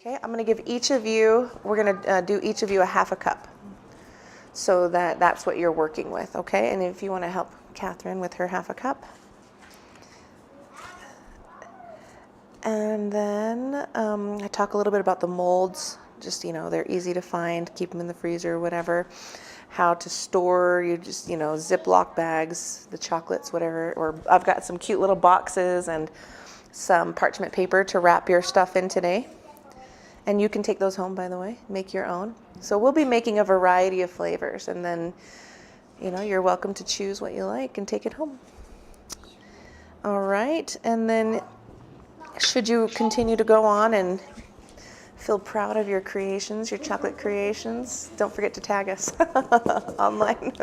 Okay, I'm going to give each of you, we're going to do each of you a half a cup. So that's what you're working with, okay? And if you want to help Catherine with her half a cup. And then I talk a little bit about the molds. Just, they're easy to find, keep them in the freezer or whatever. How to store, Ziploc bags, the chocolates, whatever. Or I've got some cute little boxes and some parchment paper to wrap your stuff in today. And you can take those home, by the way, make your own. So we'll be making a variety of flavors, and then, you're welcome to choose what you like and take it home. All right, and then should you continue to go on and feel proud of your creations, your chocolate creations, don't forget to tag us online.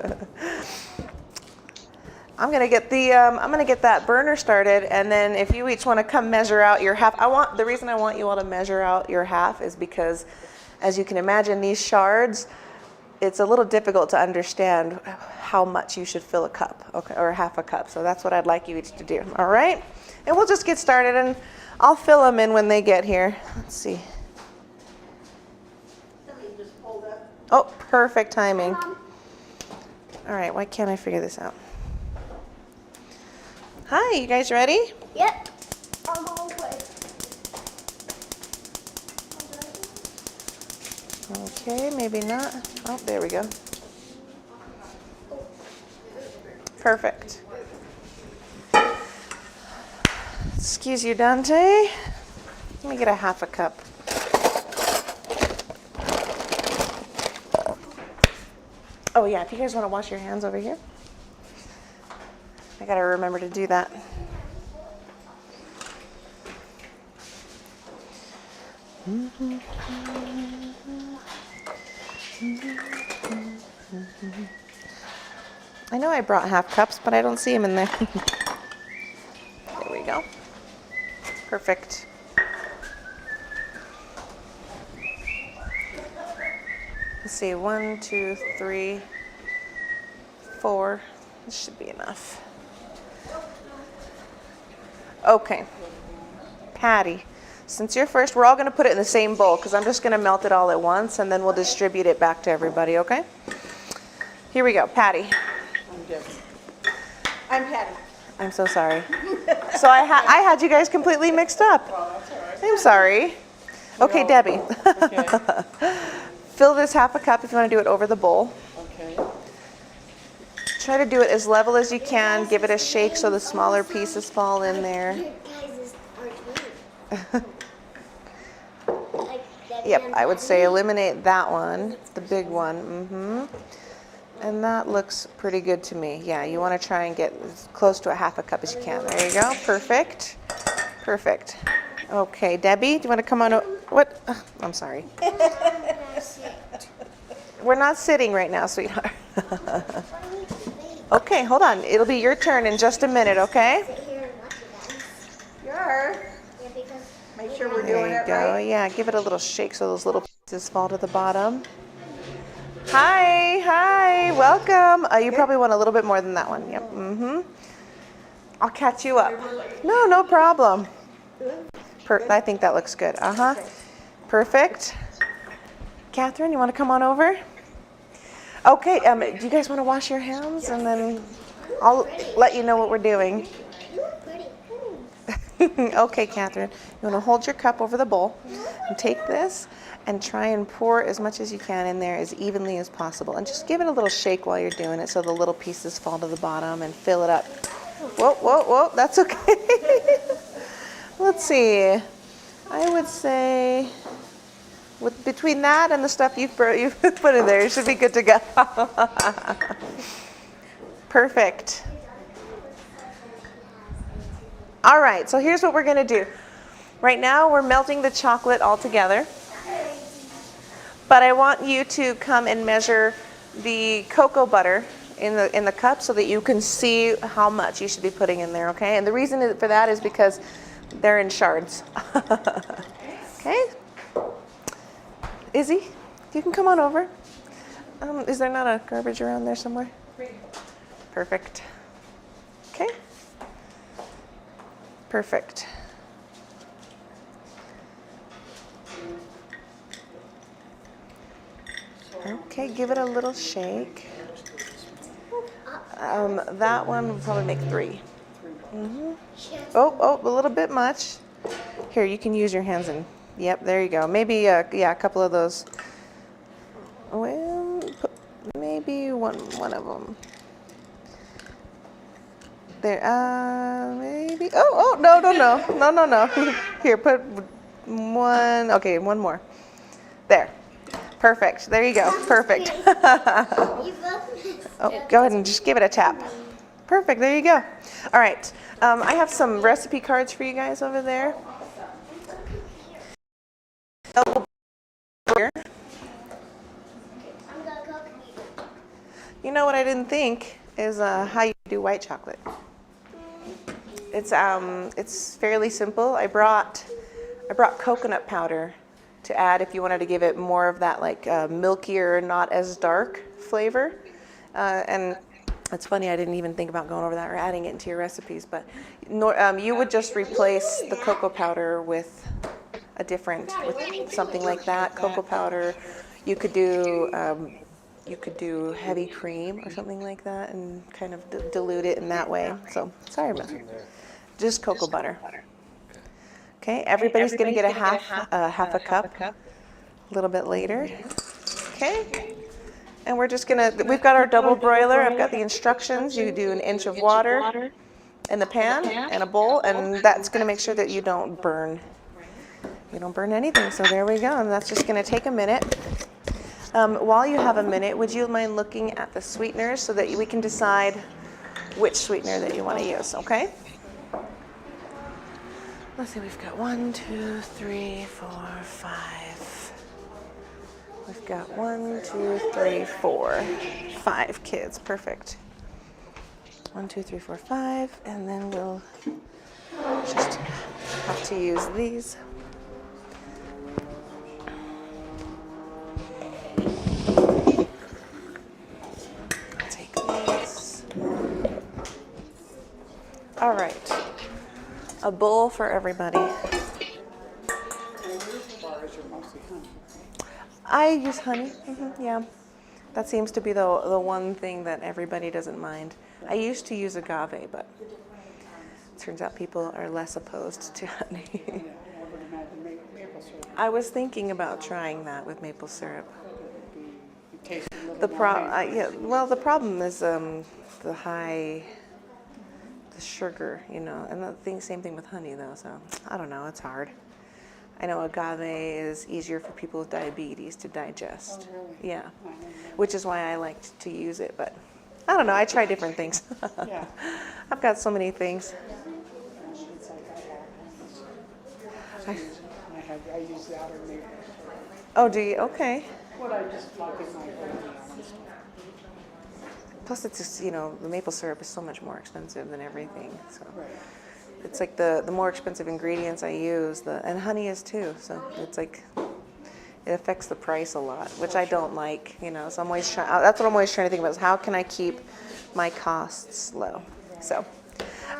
I'm gonna get that burner started, and then if you each want to come measure out your half. The reason I want you all to measure out your half is because, as you can imagine, these shards, it's a little difficult to understand how much you should fill a cup, okay, or half a cup. So that's what I'd like you each to do. All right, and we'll just get started, and I'll fill them in when they get here. Let's see. Oh, perfect timing. All right, why can't I figure this out? Hi, you guys ready? Yep. I'm all ready. Okay, maybe not. Oh, there we go. Perfect. Excuse you, Dante. Let me get a half a cup. Oh yeah, if you guys want to wash your hands over here. I gotta remember to do that. I know I brought half cups, but I don't see them in there. There we go. Perfect. Let's see, 1, 2, 3, 4. This should be enough. Okay, Patty, since you're first, we're all going to put it in the same bowl because I'm just going to melt it all at once, and then we'll distribute it back to everybody, okay? Here we go, Patty. I'm Debbie. I'm Patty. I'm so sorry. So I had you guys completely mixed up. Oh, that's all right. I'm sorry. Okay, Debbie. Okay. Fill this half a cup if you want to do it over the bowl. Okay. Try to do it as level as you can. Give it a shake so the smaller pieces fall in there. Yep, I would say eliminate that one, the big one. And that looks pretty good to me. Yeah, you want to try and get as close to a half a cup as you can. There you go. Perfect. Perfect. Okay, Debbie, do you want to come on? What? I'm sorry. We're not sitting right now, sweetheart. Okay, hold on. It'll be your turn in just a minute, okay? Sure. Make sure we're doing There it you go. right. Yeah, give it a little shake so those little pieces fall to the bottom. Hi, welcome. You probably want a little bit more than that one. Yep. I'll catch you up. No problem. I think that looks good. Perfect. Catherine, you want to come on over? Okay. Do you guys want to wash your hands, and then I'll let you know what we're doing. Okay, Catherine, you want to hold your cup over the bowl and take this and try and pour as much as you can in there as evenly as possible, and just give it a little shake while you're doing it so the little pieces fall to the bottom, and fill it up. Whoa, that's okay. Let's see, I would say between that and the stuff you've put in there, it should be good to go. Perfect. All right, so here's what we're going to do. Right now, we're melting the chocolate all together. But I want you to come and measure the cocoa butter in the cup so that you can see how much you should be putting in there, okay? And the reason for that is because they're in shards. Okay? Izzy, you can come on over. Is there not a garbage around there somewhere? Perfect. Okay. Perfect. Okay, give it a little shake. That one will probably make 3. Oh, a little bit much. Here, you can use your hands and, yep, there you go. Maybe, yeah, a couple of those. Well, maybe one of them. There, maybe. No. Here, put one. Okay, one more. There. Perfect. There you go. Perfect. Oh, go ahead and just give it a tap. Perfect. There you go. All right. I have some recipe cards for you guys over there. You know what I didn't think is how you do white chocolate. It's fairly simple. I brought coconut powder to add if you wanted to give it more of that like milkier, not as dark flavor. And it's funny, I didn't even think about going over that or adding it into your recipes, but you would just replace the cocoa powder with with something like that, cocoa powder. You could do heavy cream or something like that and kind of dilute it in that way. So sorry about that. Just cocoa butter. Okay, everybody's gonna get a half a cup a little bit later. Okay, and we've got our double broiler. I've got the instructions. You do 1 inch of water in the pan and a bowl, and that's gonna make sure that you don't burn anything. So there we go, and that's just gonna take a minute. While you have a minute, would you mind looking at the sweeteners so that we can decide which sweetener that you want to use, okay? Let's see, we've got 1, 2, 3, 4, 5. We've got 1, 2, 3, 4, 5 kids, perfect. 1, 2, 3, 4, 5, and then we'll just have to use these. All right, a bowl for everybody. I use honey, yeah. That seems to be the one thing that everybody doesn't mind. I used to use agave, but it turns out people are less opposed to honey. I was thinking about trying that with maple syrup. The problem is the sugar, and same thing with honey though, so I don't know, it's hard. I know agave is easier for people with diabetes to digest. Oh, really? Yeah, which is why I liked to use it, but I don't know, I try different things. Yeah. I've got so many things. I use the outer maple. Oh, do you? Okay. What I just like in my Plus, it's just, the maple syrup is so much more expensive than everything. So it's like the more expensive ingredients I use, and honey is too. So it's like it affects the price a lot, which I don't like. So I'm always that's what I'm always trying to think about is how can I keep my costs low. So,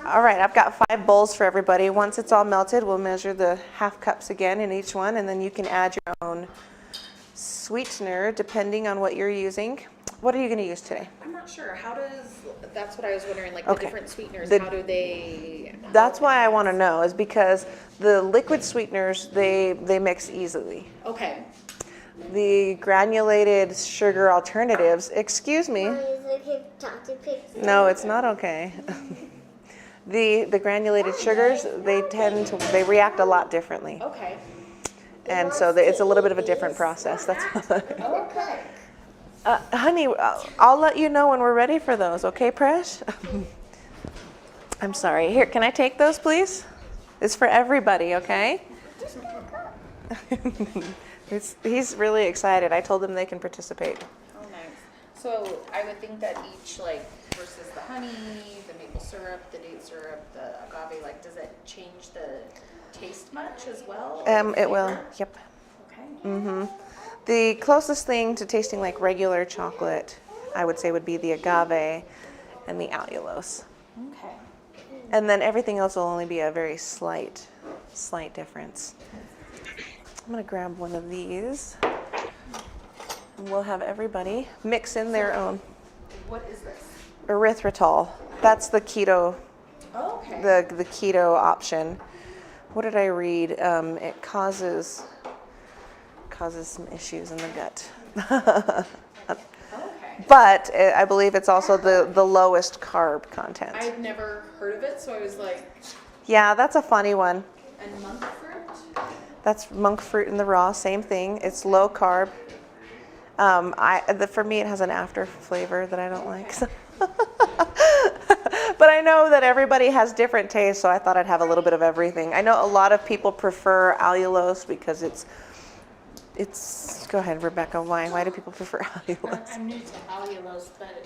all right, I've got 5 bowls for everybody. Once it's all melted, we'll measure the half cups again in each one, and then you can add your own sweetener depending on what you're using. What are you going to use today? I'm not sure. That's what I was wondering, like the different sweeteners, how do they... That's why I want to know, is because the liquid sweeteners, they mix easily. Okay. The granulated sugar alternatives, excuse me. No, it's not okay. The granulated sugars, they react a lot differently. Okay. And so it's a little bit of a different process. That's Okay. Honey, I'll let you know when we're ready for those, okay, Presh? I'm sorry. Here, can I take those, please? It's for everybody, okay? He's really excited. I told him they can participate. Oh, nice. So I would think that each, versus the honey, the maple syrup, the date syrup, the agave, does it change the taste much as well? It will, yep. Okay. Mm-hmm. The closest thing to tasting like regular chocolate, I would say, would be the agave and the allulose. Okay. And then everything else will only be a very slight difference. I'm going to grab one of these. We'll have everybody mix in their own What is this? erythritol. That's the keto, Oh, okay. the keto option. What did I read? It causes some issues in the gut. Okay. But I believe it's also the lowest carb content. I've never heard of it, so I was like, Yeah, that's a funny one. and monk fruit? That's monk fruit in the raw, same thing. It's low carb. For me, it has an after flavor that I don't like. So. But I know that everybody has different tastes, so I thought I'd have a little bit of everything. I know a lot of people prefer allulose because it's. Go ahead, Rebecca. Why do people prefer allulose? I'm new to allulose, but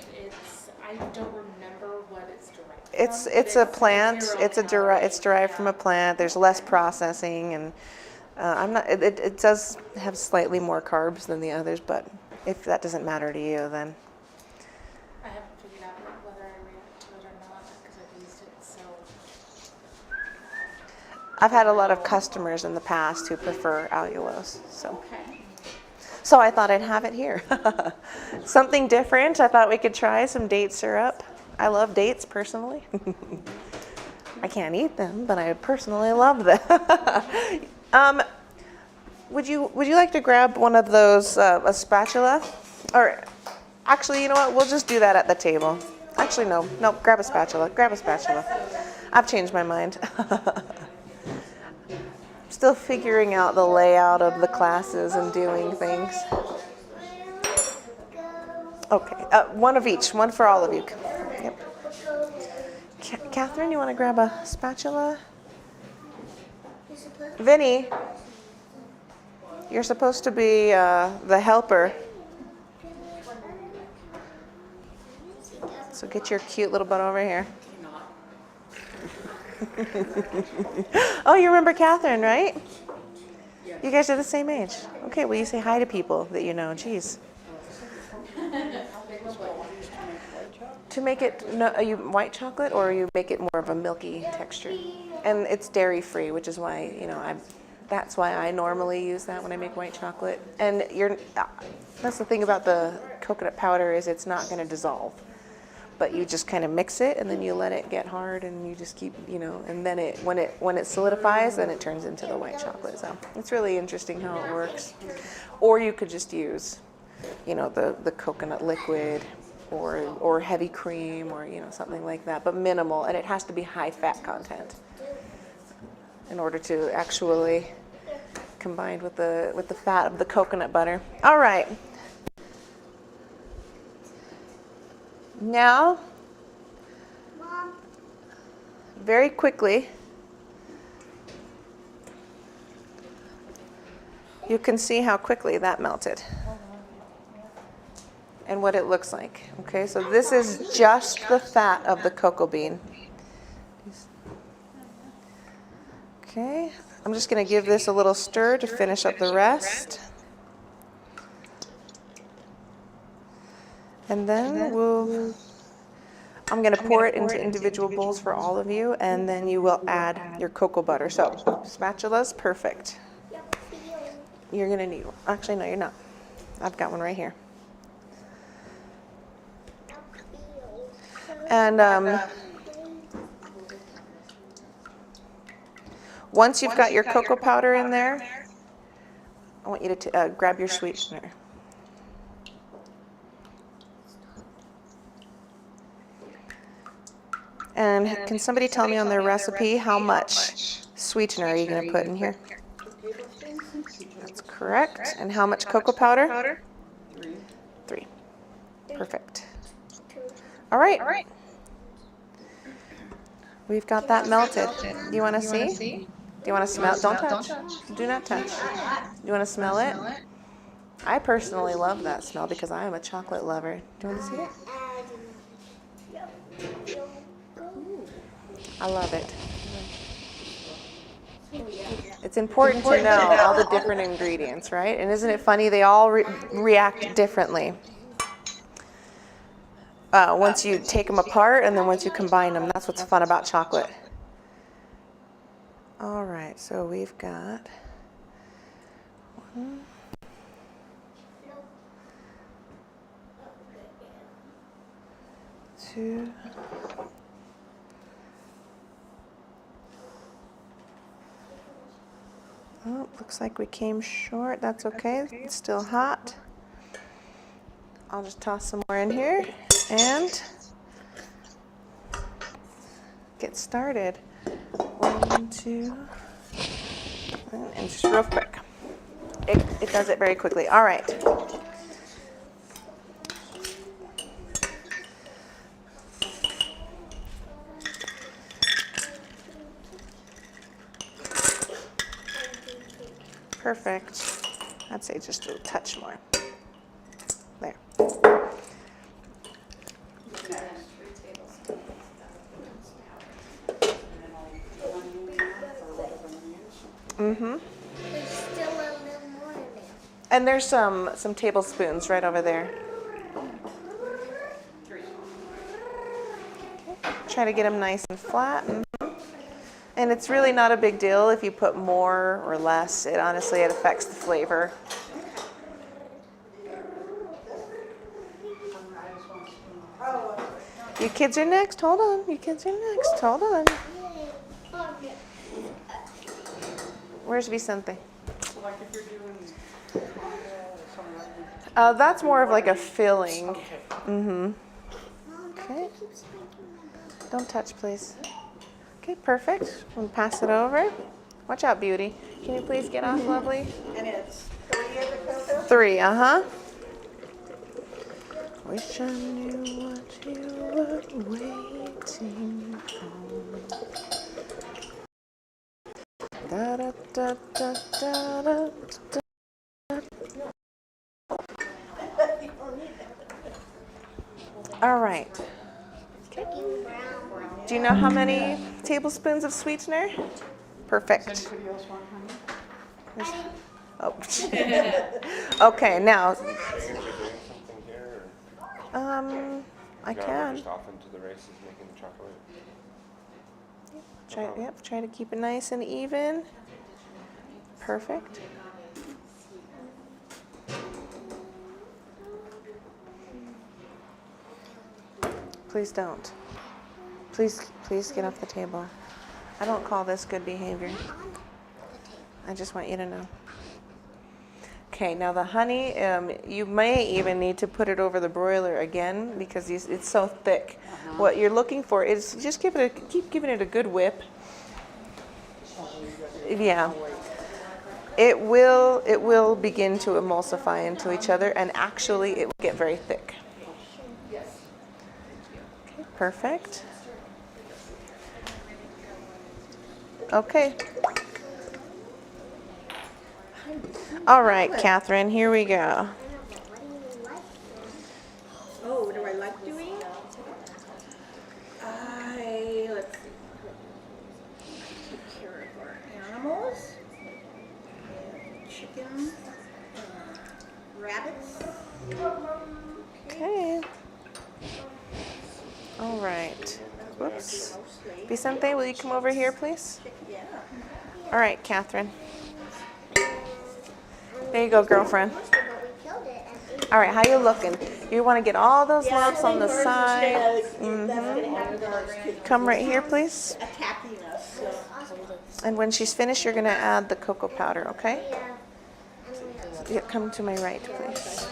I don't remember what it's derived from. It's a plant. zero It's derived from a plant. There's less processing, and it does have slightly more carbs than the others. But if that doesn't matter to you, then I haven't figured out whether I react to it or not because I've used it so. I've had a lot of customers in the past who prefer allulose. Okay. So I thought I'd have it here. Something different. I thought we could try some date syrup. I love dates personally. I can't eat them, but I personally love them. Would you like to grab one of those, a spatula? Or actually, you know what? We'll just do that at the table. Actually, no, grab a spatula. Grab a spatula. I've changed my mind. Still figuring out the layout of the classes and doing things. Okay, one of each, one for all of you. Yep. Catherine, you want to grab a spatula? Vinny, you're supposed to be the helper. So get your cute little butt over here. Oh, you remember Catherine, right? You guys are the same age. Okay, well, you say hi to people that you know. Jeez. To make it, no, are you white chocolate or you make it more of a milky texture? And it's dairy free, which is why, that's why I normally use that when I make white chocolate. And that's the thing about the coconut powder is it's not going to dissolve. But you just kind of mix it and then you let it get hard and you just keep, and then when it solidifies, then it turns into the white chocolate. So it's really interesting how it works. Or you could just use, the coconut liquid or heavy cream or, something like that, but minimal. And it has to be high fat content in order to actually combine with the fat of the coconut butter. All right. Now, very quickly, you can see how quickly that melted and what it looks like. Okay, so this is just the fat of the cocoa bean. Okay, I'm just going to give this a little stir to finish up the rest. And then I'm going to pour it into individual bowls for all of you, and then you will add your cocoa butter. So, spatula's perfect. You're going to need one. Actually, no, you're not. I've got one right here. And once you've got your cocoa powder in there, I want you to grab your sweetener. And can somebody tell me on their recipe how much sweetener are you going to put in here? That's correct. And how much cocoa powder? 3. Perfect. All right. We've got that melted. Do you want to see? Do you want to smell? Don't touch. Do not touch. Do you want to smell it? I personally love that smell because I am a chocolate lover. Do you want to see it? I love it. It's important to know all the different ingredients, right? And isn't it funny? They all react differently. Once you take them apart and then once you combine them, that's what's fun about chocolate. All right, so we've got 1, 2. Oh, looks like we came short. That's okay. It's still hot. I'll just toss some more in here and get started. 1, 2, and just real quick. It does it very quickly. All right. Perfect. I'd say just a touch more. There. Mm-hmm. There's still a little more in there. And there's some tablespoons right over there. Okay. Try to get them nice and flat. And it's really not a big deal if you put more or less. It honestly, it affects the flavor. You kids are next. Hold on. You kids are next. Hold on. Where's Vicente? Like if you're doing combo or something like that. That's more of like a filling. Okay. Mm-hmm. Okay. Don't touch, please. Okay, perfect. We'll pass it over. Watch out, beauty. Can you please get off, lovely? And it's 3 of the cocoa? 3, uh-huh. Wish I knew what you were waiting for. Da da da da da da da. All right. Do you know how many tablespoons of sweetener? Perfect. Does anybody else want honey? Oh. Okay, now. I Now we're can. just off into the races making the chocolate. Try to keep it nice and even. Perfect. Please don't. Please get off the table. I don't call this good behavior. I just want you to know. Okay, now the honey, you may even need to put it over the broiler again because it's so thick. What you're looking for is just keep giving it a good whip. Yeah. It will begin to emulsify into each other, and actually it will get very thick. Okay, perfect. Okay. All right, Catherine, here we go. Oh, what do I like doing? Let's see. Take care of our animals. Chickens. Rabbits. Okay. All right. Whoops. Vicente, will you come over here, please? Yeah. All right, Catherine. There you go, girlfriend. All right, how you looking? You want to get all those lumps on the side. Come right here, please. Attacking us. So. And when she's finished, you're going to add the cocoa powder, okay? Yeah, come to my right, please.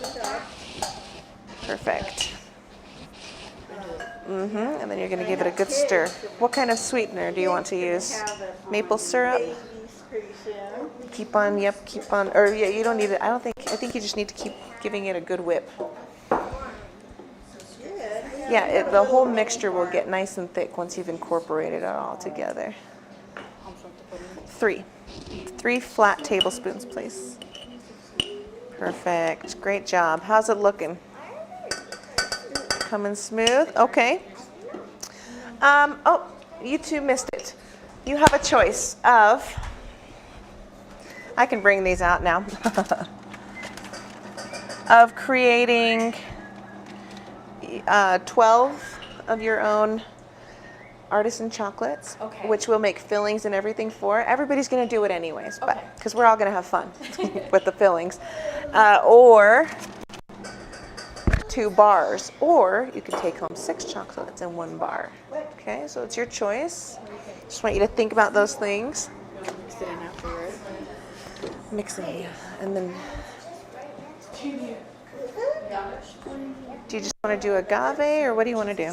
Perfect. And then you're going to give it a good stir. What kind of sweetener do you want to use? Maple syrup? Babies pretty soon. Keep on, or yeah, you don't need it. I think you just need to keep giving it a good whip. Yeah, the whole mixture will get nice and thick once you've incorporated it all together. 3 flat tablespoons, please. Perfect. Great job. How's it looking? Coming smooth? Okay. Oh, you two missed it. You have a choice of, I can bring these out now, of creating 12 of your own artisan chocolates, Okay. which we'll make fillings and everything for. Everybody's going to do it anyways, but because we're all going to have fun with the fillings. Or 2 bars, or you can take home 6 chocolates in 1 bar. Okay, so it's your choice. Just want you to think about those things. Mix it in afterwards. Mix it in, and then. Do you just want to do agave, or what do you want to do?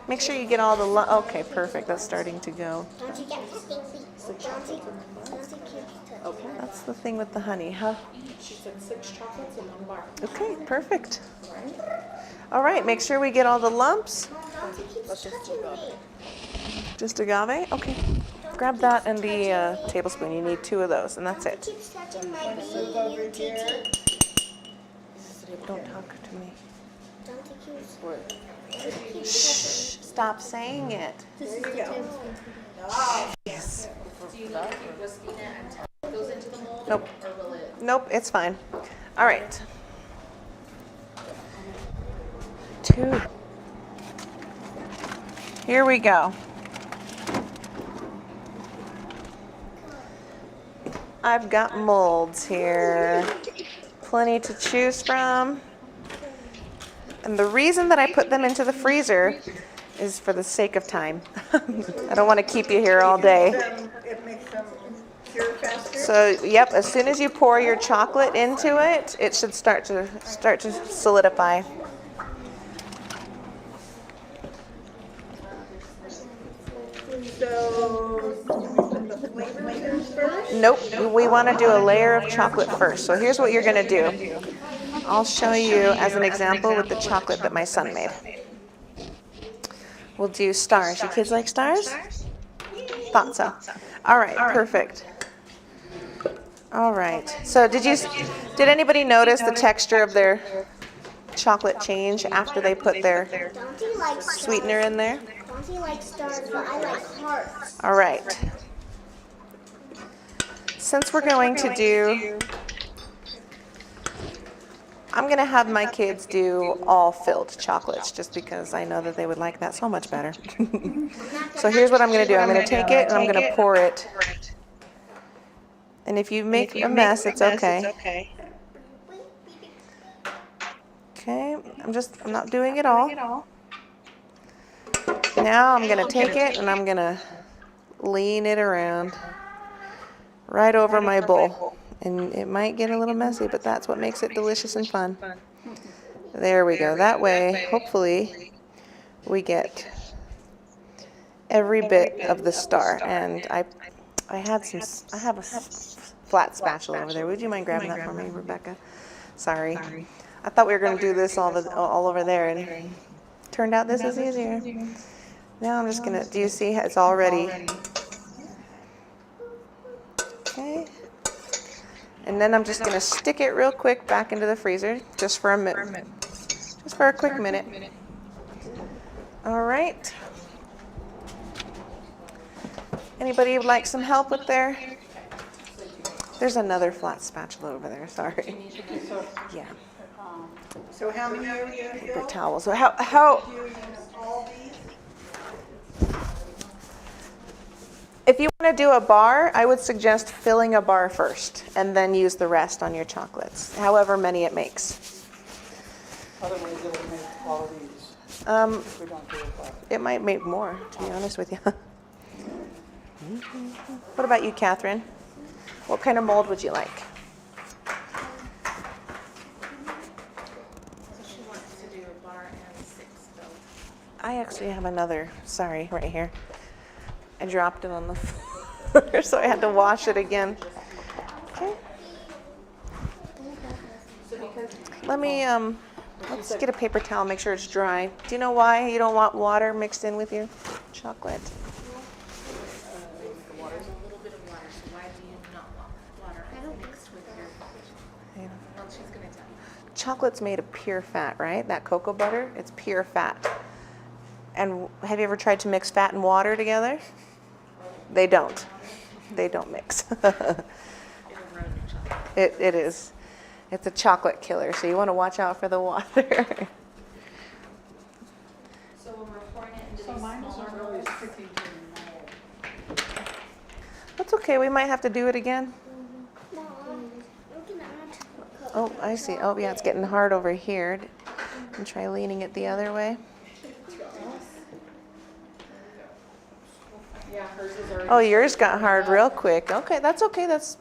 Make sure you get all the. Okay, perfect. That's starting to go. Don't you get the thing? Don't you keep it? Okay. That's the thing with the honey, huh? She said 6 chocolates in 1 bar. Okay, perfect. All right, make sure we get all the lumps. Don't you keep touching me? Just agave? Okay. Grab that and the tablespoon. You need 2 of those, and that's it. Keep touching my B-U-T-T. Don't talk to me. Don't you keep Shh, stop saying it. This is the tablespoon. Do you need to keep whisking it until it goes into the mold? Nope. Or will it? Nope, it's fine. All right. 2. Here we go. I've got molds here. Plenty to choose from. And the reason that I put them into the freezer is for the sake of time. I don't want to keep you here all day. It makes them cure faster. So, yep, as soon as you pour your chocolate into it, it should start to solidify. So, do we put the flavors first? Nope, we want to do a layer of chocolate first. So here's what you're going to do. I'll show you as an example with the chocolate that my son made. We'll do stars. You kids like stars? Thought so. All right, perfect. All right. So did anybody notice the texture of their chocolate change after they put their Don't you like stars? sweetener in there? Don't you like stars? But I like hearts. All right. Since we're going to do, I'm going to have my kids do all filled chocolates just because I know that they would like that so much better. So here's what I'm going to do. I'm going to take it and I'm going to pour it. And if you make a mess, it's okay. Okay, I'm not doing it all. Now I'm going to take it and I'm going to lean it around right over my bowl. And it might get a little messy, but that's what makes it delicious and fun. There we go. That way, hopefully, we get every bit of the star. And I have a flat spatula over there. Would you mind grabbing that for me, Rebecca? Sorry. I thought we were going to do this all over there, and turned out this is easier. Now I'm just going to, do you see it's all ready? Okay. And then I'm just going to stick it real quick back into the freezer, just for a minute. Just for a quick minute. All right. Anybody would like some help with there's another flat spatula over there, sorry. Yeah, So how many are you paper going to towel. So how, do you use all these? if you want to do a bar, I would suggest filling a bar first and then use the rest on your chocolates, however many it makes. Otherwise, it will make all of these. If we don't do it that. It might make more, to be honest with you. What about you, Catherine? What kind of mold would you like? So she wants to do a bar and 6 though. I actually have another, sorry, right here. I dropped it on the floor, so I had to wash it again. Okay. Let me, let's get a paper towel, make sure it's dry. Do you know why you don't want water mixed in with your chocolate? There's a little bit of water, so why do you not want water mixed with your, well, she's gonna tell you. Chocolate's made of pure fat, right? That cocoa butter, it's pure fat. And have you ever tried to mix fat and water together? They don't. They don't mix. It'll ruin your chocolate. It is. It's a chocolate killer, so you want to watch out for the water. So when we're pouring it into So these mine smaller isn't really bowls, sticking to the mold. That's okay. We might have to do it again. Mom, look at that. Oh, I see. Oh, yeah, it's getting hard over here. And try leaning it the other way. Yeah, hers is already. Oh, yours got hard real quick. Okay, that's okay. That's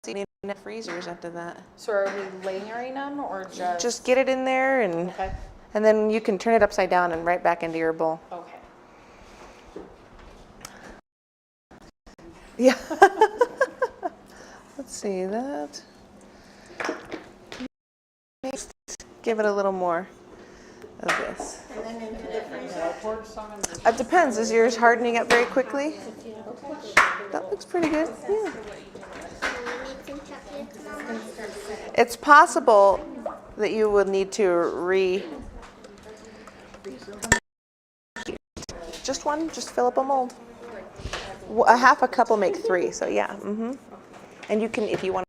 you need enough freezers after that. So are we layering them or just? Just get it in there Okay. and then you can turn it upside down and right back into your bowl. Okay. Yeah. Let's see that. Next, give it a little more of this. It depends. Is yours hardening up very quickly? That looks pretty good. Yeah. It's possible that you will need to just one, just fill up a mold. A half a cup will make 3, so yeah. And you can, if you want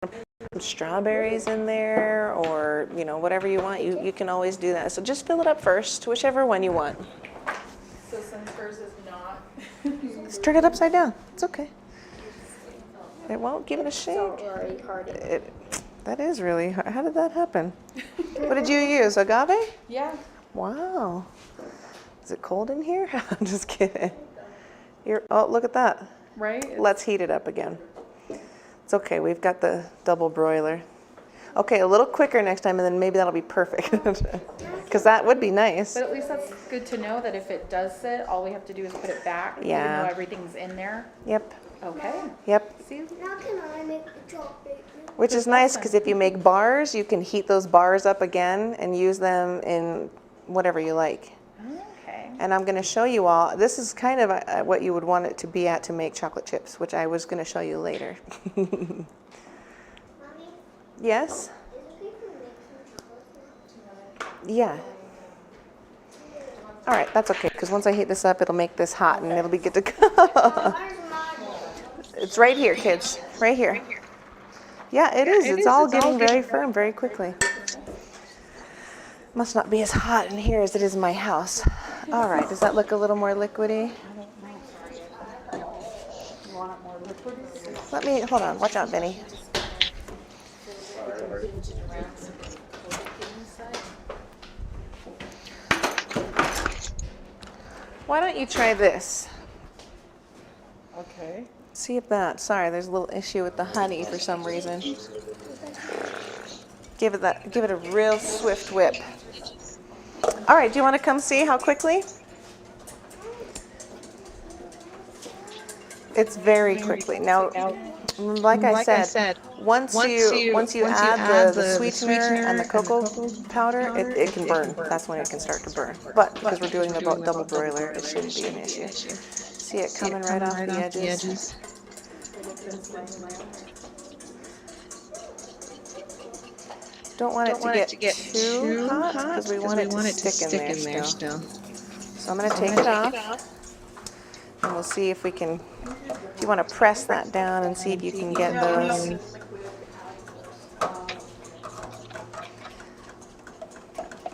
to put some strawberries in there or, you know, whatever you want, you can always do that. So just fill it up first, whichever one you want. So since hers is not. Just turn it upside down. It's okay. It won't. Give it a shake. Already hardened. That is really hard. How did that happen? What did you use? Agave? Yeah. Wow. Is it cold in here? I'm just kidding. Oh, look at that. Right? Let's heat it up again. It's okay. We've got the double broiler. Okay, a little quicker next time, and then maybe that'll be perfect. Because that would be nice. But at least that's good to know that if it does sit, all we have to do is put it back. Yeah. Even though everything's in there. Yep. Okay. Yep. See? Now can I make the chocolate? Which is nice because if you make bars, you can heat those bars up again and use them in whatever you like. Okay. And I'm going to show you all. This is kind of what you would want it to be at to make chocolate chips, which I was going to show you later. Mommy, Yes? is it okay if we make some chocolate? Yeah. All right, that's okay because once I heat this up, it'll make this hot and it'll be good to go. Where's mine? It's right here, kids. Right here. Yeah, it is. It's all getting very firm very quickly. Must not be as hot in here as it is in my house. All right, does that look a little more liquidy? Let me, hold on, watch out, Vinny. Why don't you try this? Okay. See if that, sorry, there's a little issue with the honey for some reason. Give it a real swift whip. All right, do you want to come see how quickly? It's very quickly. Now, like I said, once you add the sweetener and the cocoa powder, it can burn. That's when it can start to burn. But because we're doing the double broiler, it shouldn't be an issue. See it coming right off the edges? Don't want it to get too hot because we want it to stick in there still. So I'm going to take it off. And we'll see if we can, if you want to press that down and see if you can get those.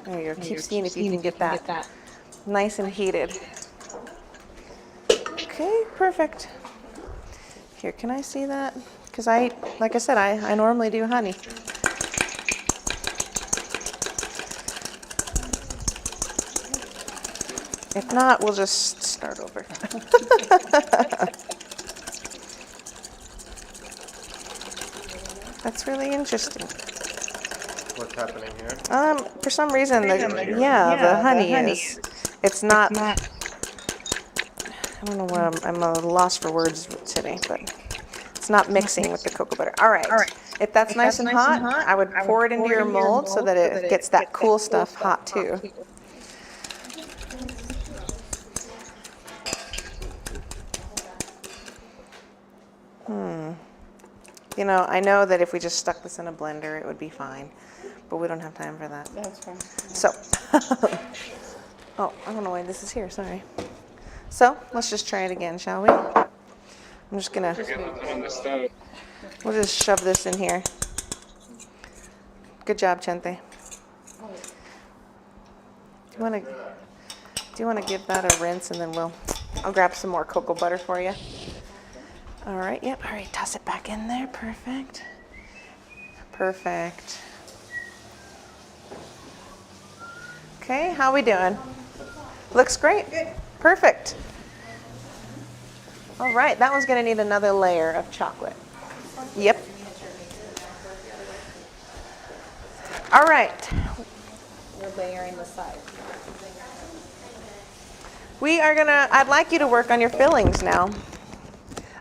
There you go. Keep seeing if you can get that nice and heated. Okay, perfect. Here, can I see that? Because like I said, I normally do honey. If not, we'll just start over. That's really interesting. What's happening here? For some reason, the honey is, it's not, I don't know where I'm a loss for words today, but it's not mixing with the cocoa butter. All right. If that's nice and hot, I would pour it into your mold so that it gets that cool stuff hot too. You know, I know that if we just stuck this in a blender, it would be fine, but we don't have time for that. That's fine. So, oh, I don't know why this is here, sorry. So, let's just try it again, shall we? I'm just gonna, we'll just shove this in here. Good job, Chente. Do you want to give that a rinse and then I'll grab some more cocoa butter for you. All right, yep, all right, toss it back in there, perfect. Perfect. Okay, how we doing? Looks great. Perfect. All right, that one's gonna need another layer of chocolate. Yep. All right. We're layering the sides. I'd like you to work on your fillings now.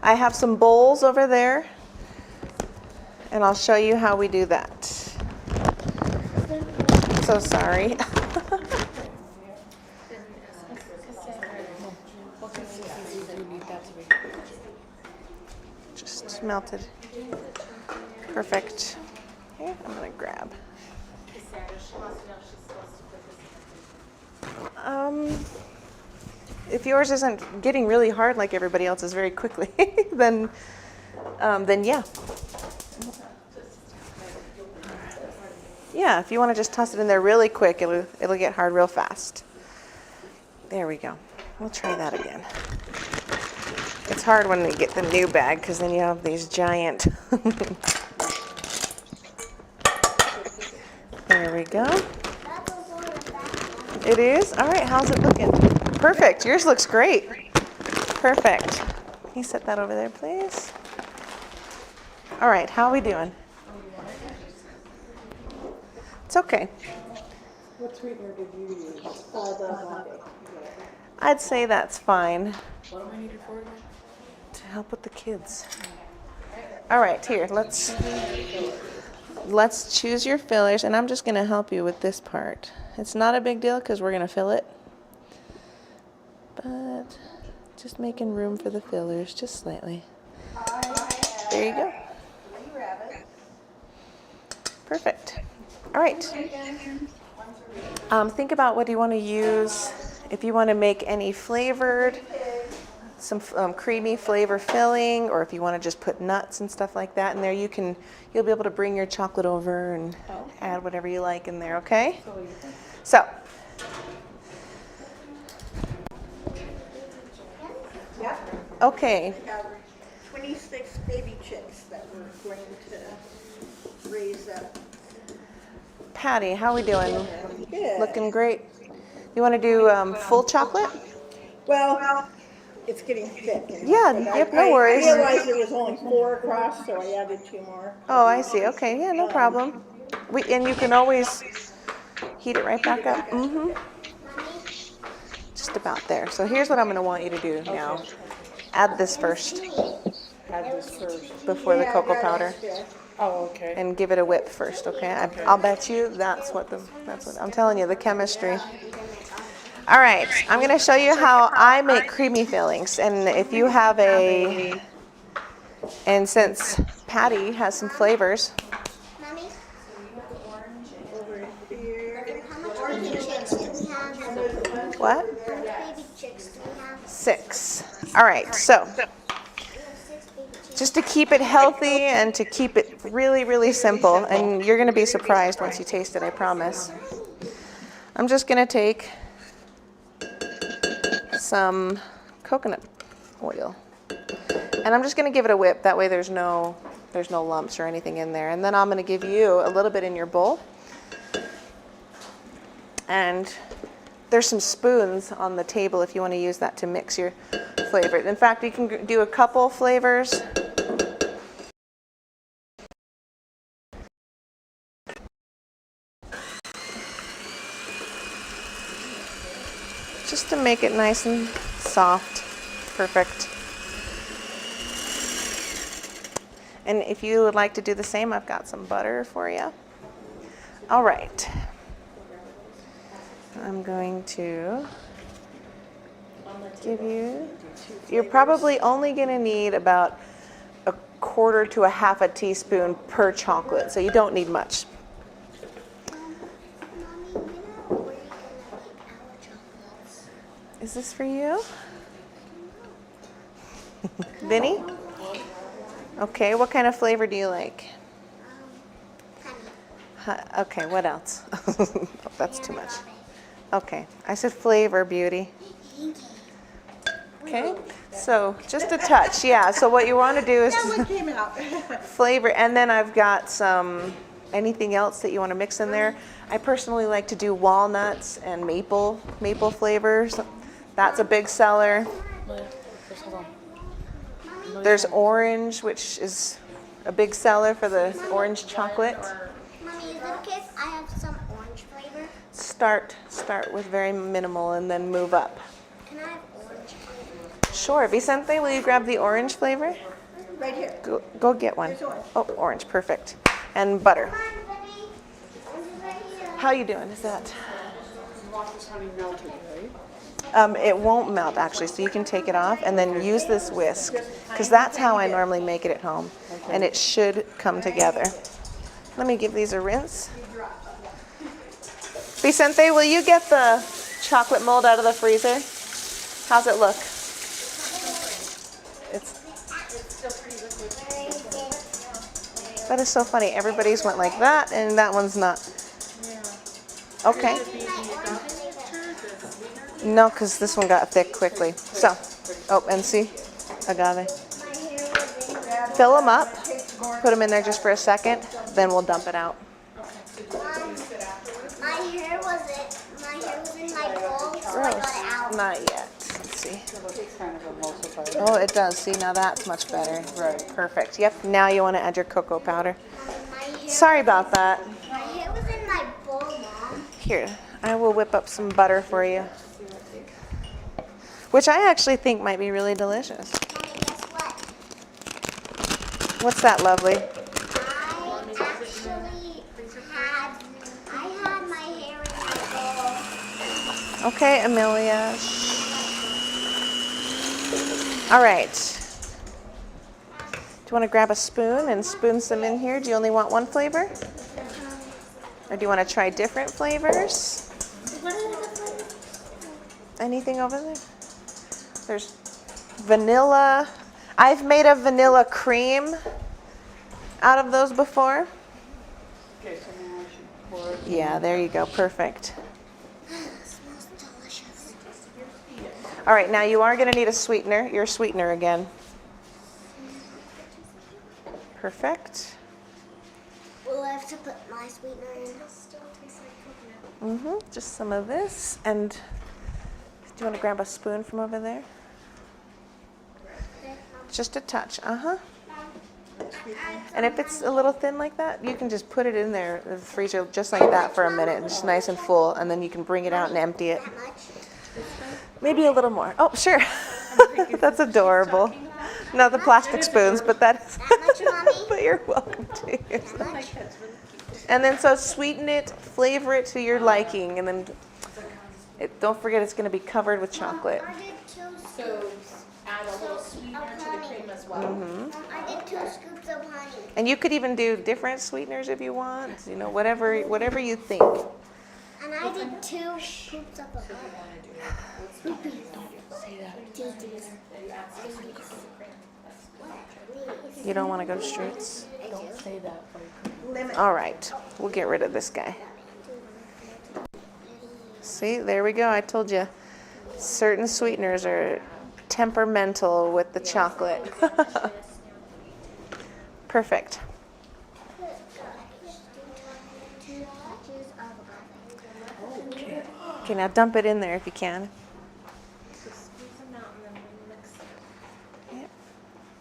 I have some bowls over there, and I'll show you how we do that. So sorry. Just melted. Perfect. Okay, I'm gonna grab. If yours isn't getting really hard like everybody else's very quickly, then yeah. Yeah, if you want to just toss it in there really quick, it'll get hard real fast. There we go. We'll try that again. It's hard when you get the new bag because then you have these giant. There we go. It is? All right, how's it looking? Perfect. Yours looks great. Perfect. Can you set that over there, please? All right, how are we doing? It's okay. What sweetener did you use? The I'd say that's fine What do I need it for again? to help with the kids. All right, here, let's choose your fillers, and I'm just going to help you with this part. It's not a big deal because we're going to fill it, but just making room for the fillers just slightly. There you go. Perfect. All right. Think about what you want to use. If you want to make any flavored, some creamy flavor filling, or if you want to just put nuts and stuff like that in there, you'll be able to bring your chocolate over and add whatever you like in there, okay? So. Okay. We have 26 baby chicks that we're going to raise up. Patty, how we doing? Good. Looking great. You want to do full chocolate? Well, it's getting thick. Yeah, yep, no worries. I realized there was only 4 across, so I added 2 more. Oh, I see. Okay, yeah, no problem. And you can always heat it right back up. Just about there. So here's what I'm going to want you to do now. Add this first Add this first. before the cocoa powder, Oh, okay. and give it a whip first. Okay? I'll bet you that's what I'm telling you, the chemistry. All right, I'm going to show you how I make creamy fillings, and if you have and since Patty has some flavors. Mommy, Over here. how much baby chicks do we have? What? How much baby chicks do we have? 6. All right, so We have 6 baby chicks. just to keep it healthy and to keep it really, really simple, and you're going to be surprised once you taste it, I promise. I'm just going to take some coconut oil, and I'm just going to give it a whip. That way there's no lumps or anything in there. And then I'm going to give you a little bit in your bowl. And there's some spoons on the table if you want to use that to mix your flavor. In fact, you can do a couple flavors. Just to make it nice and soft. Perfect. And if you would like to do the same, I've got some butter for you. All right. I'm going to give you, you're probably only going to need about 1/4 to 1/2 teaspoon per chocolate, so you don't need much. Mommy, where are you gonna make our chocolates? Is this for you? Vinny? Okay, what kind of flavor do you like? Honey. Okay, what else? Oh, that's too much. Okay, I said flavor, beauty. Okay, so just a touch, yeah. So what you want to do is That one came out. flavor, and then I've got some anything else that you want to mix in there. I personally like to do walnuts and maple flavors. That's a big seller. There's orange, which is a big seller for the orange chocolate. Mommy, is it okay if I have some orange flavor? Start with very minimal and then move up. Can I have orange flavor? Sure. Vicente, will you grab the orange flavor? Right here. Go get one. Here's orange. Oh, orange, perfect. And butter. Come on, Benny. Orange is right here. How you doing? Is that? Want this honey melted, right? It won't melt actually, so you can take it off and then use this whisk, because that's how I normally make it at home, and it should come together. Let me give these a rinse. Vicente, will you get the chocolate mold out of the freezer? How's it look? That is so funny. Everybody's went like that, and that one's not. Okay. No, because this one got thick quickly. So, oh, and see, agave. Fill them up, put them in there just for a second, then we'll dump it out. My hair was in my bowl, so I got it out. Not yet. Let's see. It's kind of emulsified. Oh, it does. See, now that's much better. Right. Perfect. Yep. Now you want to add your cocoa powder. My hair, Sorry about that. my hair was in my bowl, Mom. Here, I will whip up some butter for you, which I actually think might be really delicious. Mommy, guess what? What's that, lovely? I had my hair in my bowl. Okay, Amelia. All right. Do you want to grab a spoon and spoon some in here? Do you only want one flavor? Or do you want to try different flavors? What are the flavors? Anything over there? There's vanilla. I've made a vanilla cream out of those before. Okay, so now I should pour it. Yeah, there you go. Perfect. It smells delicious. All right, now you are going to need a sweetener. Your sweetener again. Perfect. Will I have to put my sweetener in? Just some of this. And do you want to grab a spoon from over there? Just a touch. And if it's a little thin like that, you can just put it in there in the freezer just like that for a minute, just nice and full, and then you can bring it out and empty it. That much? Maybe a little more. Oh, sure. That's adorable. No, the plastic spoons, but that's. That much, Mommy? But you're welcome to. And then so sweeten it, flavor it to your liking, and then don't forget it's going to be covered with chocolate. I did 2 scoops. So add a little sweetener to the cream as well. Mom, I did 2 scoops of honey. And you could even do different sweeteners if you want. You know, whatever you think. And I did 2 scoops of honey. You don't want to go to streets? Don't say that. All right, we'll get rid of this guy. See, there we go. I told you. Certain sweeteners are temperamental with the chocolate. Perfect. Okay, now dump it in there if you can.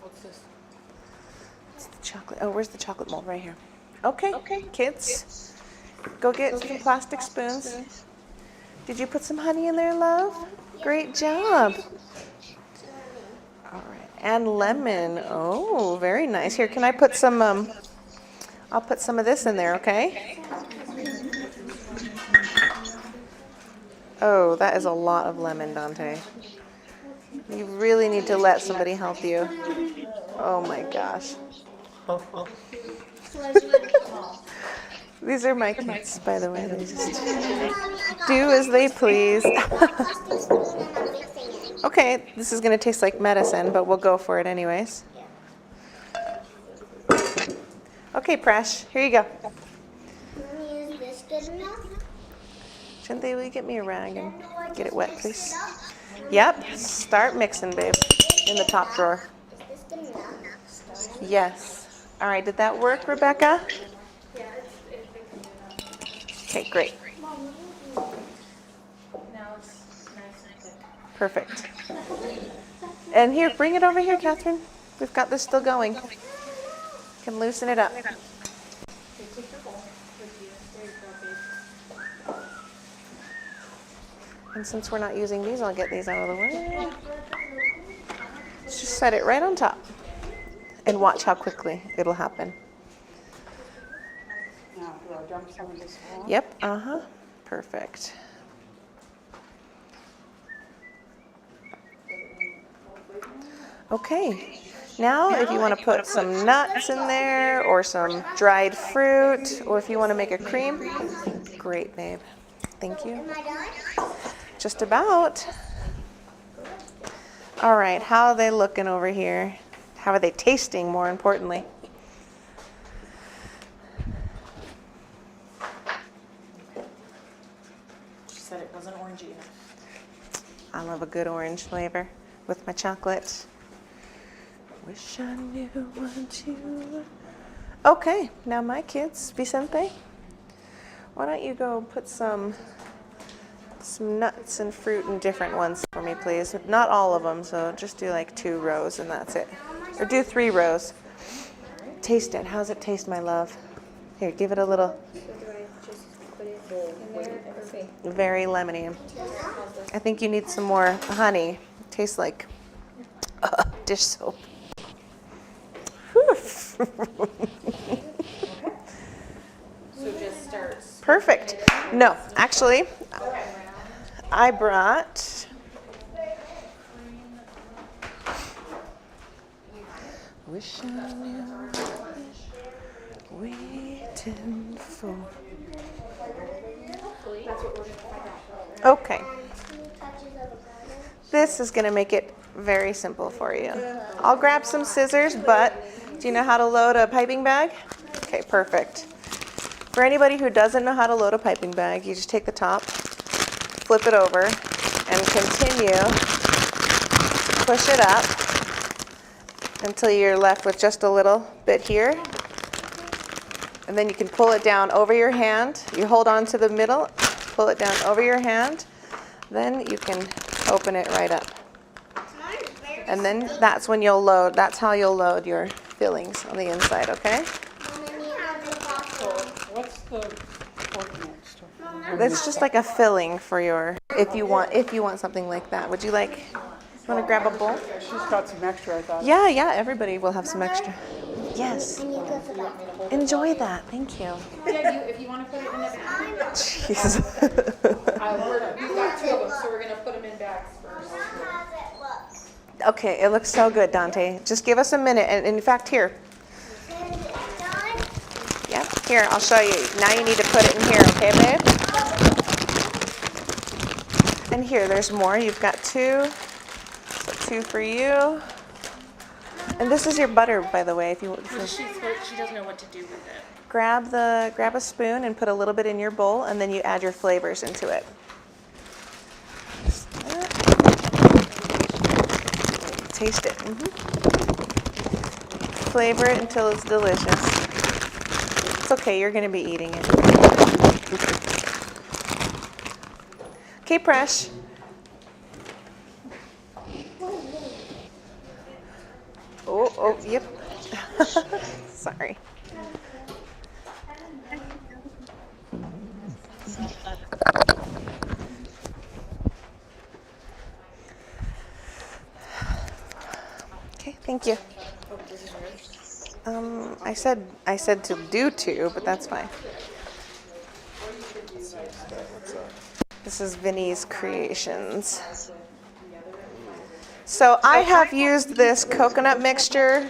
What's this? It's the chocolate. Oh, where's the chocolate mold? Right here. Okay, kids, go get some plastic spoons. Did you put some honey in there, love? Great job. All right, and lemon. Oh, very nice. Here, can I put some? I'll put some of this in there, okay? Oh, that is a lot of lemon, Dante. You really need to let somebody help you. Oh my gosh. These are my kids, by the way. They just do as they please. Okay, this is going to taste like medicine, but we'll go for it anyways. Okay, Presh, here you go. Mommy, is this good enough? Shouldn't will you get me a rag and get it wet, please? Yep, start mixing, babe, in the top drawer. Is this good enough? Yes. All right, did that work, Rebecca? Yeah, Okay, great. Now it's nice and thick. Perfect. And here, bring it over here, Catherine. We've got this still going. You can loosen it up. Okay, take your bowl with you. There you go, babe. And since we're not using these, I'll get these out of the way. Let's just set it right on top. And watch how quickly it'll happen. Now, do I dump some of this off? Yep, uh-huh. Perfect. Okay. Now, if you want to put some nuts in there, or some dried fruit, or if you want to make a cream, great, babe. Thank you. Am I done? Just about. All right, how are they looking over here? How are they tasting, more importantly? She said it wasn't orangey enough. I love a good orange flavor with my chocolate. Wish I knew what you were. Okay, now my kids, Vicente, why don't you go put some nuts and fruit and different ones for me, please. Not all of them, so just do like 2 rows and that's it. Or do 3 rows. Taste it. How's it taste, my love? Here, give it a little. Very lemony. I think you need some more honey. It tastes like dish soap. Whew. So just start. Perfect. No, actually, I brought wish I knew waiting for. Okay. This is going to make it very simple for you. I'll grab some scissors, but do you know how to load a piping bag? Okay, perfect. For anybody who doesn't know how to load a piping bag, you just take the top, flip it over, and continue to push it up until you're left with just a little bit here. And then you can pull it down over your hand. You hold on to the middle, pull it down over your hand. Then you can open it right up. And then that's when you'll load, that's how you'll load your fillings on the inside, okay? What's the pork stuff? That's just like a filling for your, if you want something like that. Would you like, you want to grab a bowl? She's got some extra, I thought. Yeah, everybody will have some extra. Yes. Enjoy that. Thank you. Yeah, if you want to put it in a bag. Jeez. We've got 2 of them, so we're going to put them in bags first. Okay, it looks so good, Dante. Just give us a minute. And in fact, here. Yep, here, I'll show you. Now you need to put it in here, okay, babe? And here, there's more. You've got 2. So 2 for you. And this is your butter, by the way. If you She doesn't know what to do with it. grab a spoon and put a little bit in your bowl, and then you add your flavors into it. Taste it. Flavor it until it's delicious. It's okay, you're going to be eating it. Okay, Presh. Oh, yep. Sorry. Okay, thank you. I said to do 2, but that's fine. This is Vinny's Creations. So I have used this coconut mixture.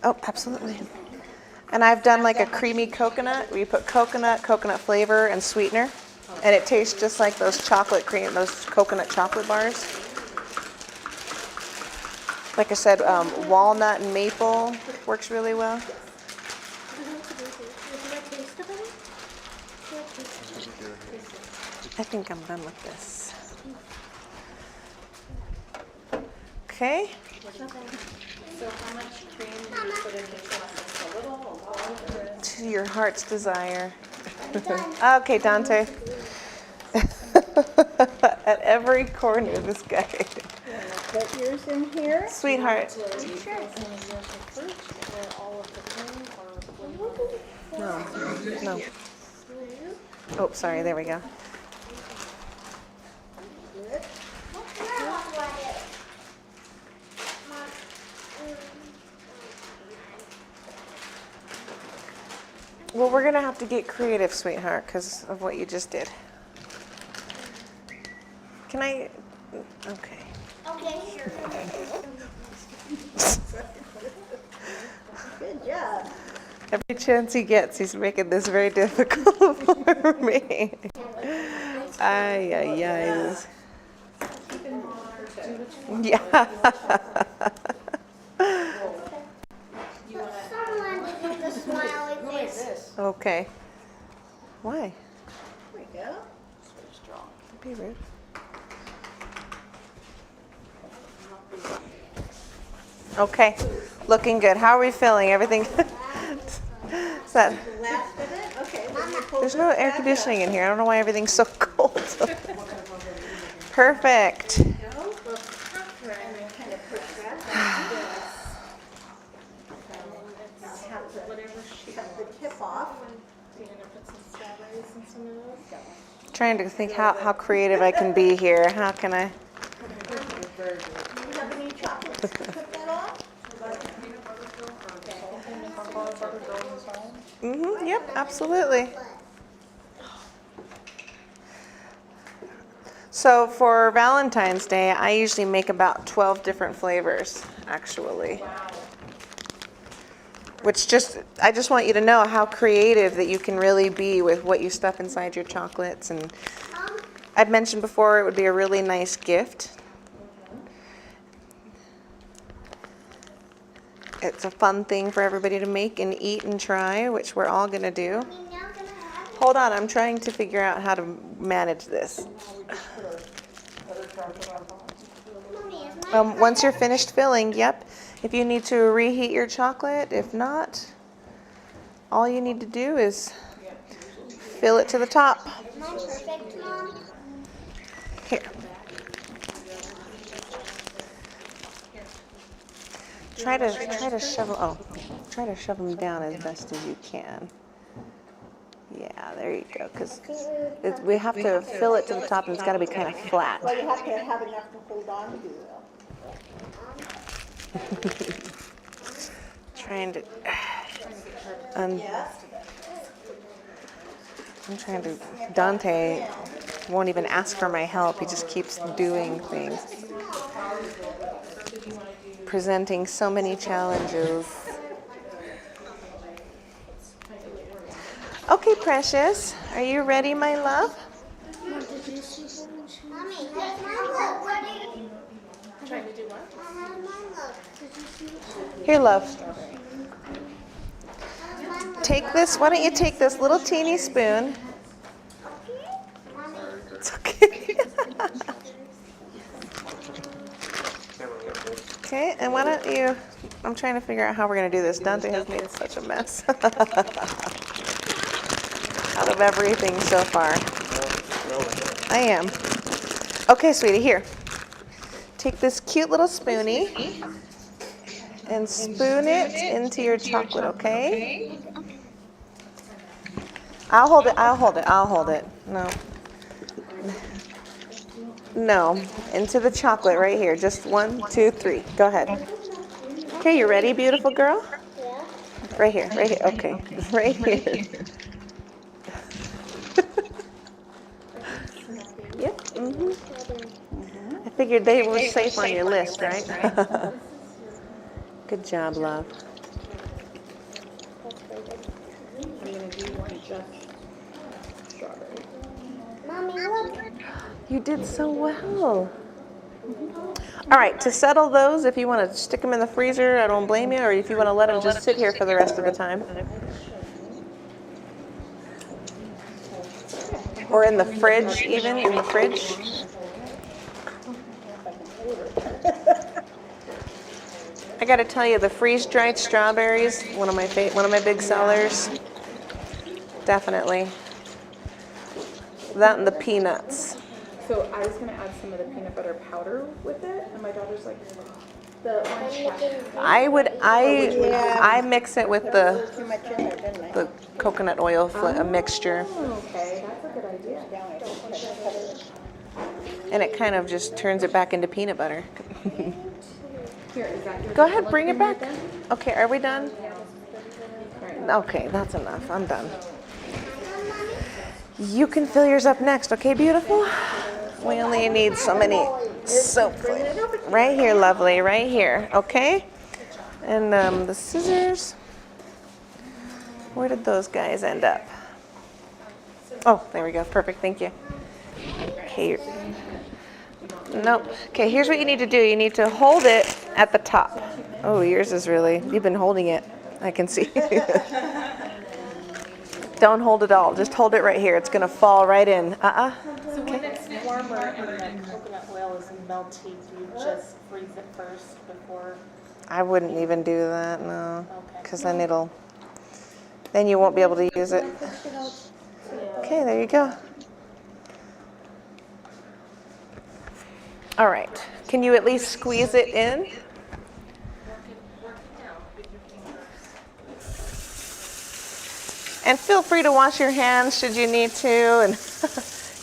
Oh, absolutely. And I've done like a creamy coconut where you put coconut flavor, and sweetener. And it tastes just like those those coconut chocolate bars. Like I said, walnut and maple works really well. I think I'm done with this. Okay. So how much cream do you put in the chocolate? A little, a lot? To your heart's desire. Okay, Dante. At every corner, this guy. Put yours in here. Sweetheart. No, no. Oh, sorry, there we go. Well, we're gonna have to get creative, sweetheart, because of what you just did. Can I? Okay. Okay, sure. Good job. Every chance he gets, he's making this very difficult for me. Ay, ay, ay. Yeah. Someone did the smiley face. Okay. Why? There we go. Don't be rude. Okay. Looking good. How are we feeling? Everything? Is that? Last of it? Okay. Then you pull There's no this air back conditioning up. in here. I don't know why everything's so cold. Perfect. And then kind of push that like this. And have to cut the tip off. You're gonna put some strawberries in some of those? Trying to think how creative I can be here. How can I? Do you have any chocolates to put that on? Yep, absolutely. So for Valentine's Day, I usually make about 12 different flavors, actually. Which I just want you to know how creative that you can really be with what you stuff inside your chocolates. And I've mentioned before, it would be a really nice gift. It's a fun thing for everybody to make and eat and try, which we're all gonna do. Hold on, I'm trying to figure out how to manage this. Once you're finished filling, yep. If you need to reheat your chocolate, if not, all you need to do is fill it to the top. Mine's perfect, Mom. Here. Try to shove them down as best as you can. Yeah, there you go. Because we have to fill it to the top, and it's got to be kind of flat. Well, you have to have enough to hold on to though. Trying to. Yes. I'm trying to. Dante won't even ask for my help. He just keeps doing things. Presenting so many challenges. Okay, precious. Are you ready, my love? Mommy, how's mine look? What do you... Trying to do what? How's mine look? Did you see? Here, love. How's mine look? Take this. Why don't you take this little teeny spoon? Mommy, It's okay. Okay, and why don't you... I'm trying to figure out how we're going to do this. Dante has made such a mess. Out of everything so far. I am. Okay, sweetie, here. Take this cute little spoonie and spoon it into your chocolate, okay? I'll hold it. No. No, into the chocolate right here. Just 1, 2, 3. Go ahead. Okay, you ready, beautiful girl? yeah. Right here. Okay, right here. Yep. I figured they were safe on your list, right? Good job, love. Mommy, look. You did so well. All right, to settle those, if you want to stick them in the freezer, I don't blame you, or if you want to let them just sit here for the rest of the time. Or in the fridge, even, in the fridge. I got to tell you, the freeze-dried strawberries, one of my big sellers. Definitely. That and the peanuts. So I was gonna add some of the peanut butter powder with it, and my daughter's like, the orange hash. I mix it with the Too much in there, didn't I? the coconut oil mixture, Oh, okay, that's a good idea. and it kind of just turns it back into peanut butter. Here, is that your Go ahead, vanilla bring it cream back. right then? Okay, are we done? Alright. Okay, that's enough. I'm done. You can fill yours up next, okay, beautiful? We only need so many soap flavors. Right here, lovely, right here, okay? And the scissors. Where did those guys end up? Oh, there we go. Perfect, thank you. Okay. Nope. Okay, here's what you need to do. You need to hold it at the top. Oh, yours is really, you've been holding it. I can see. Don't hold it all. Just hold it right here. It's going to fall right in. So when it's warmer and the coconut oil is melty, do you just freeze it first before? I wouldn't even do that, no. Okay. Because then you won't be able to use it. Okay, there you go. All right. Can you at least squeeze it in? And feel free to wash your hands should you need to, and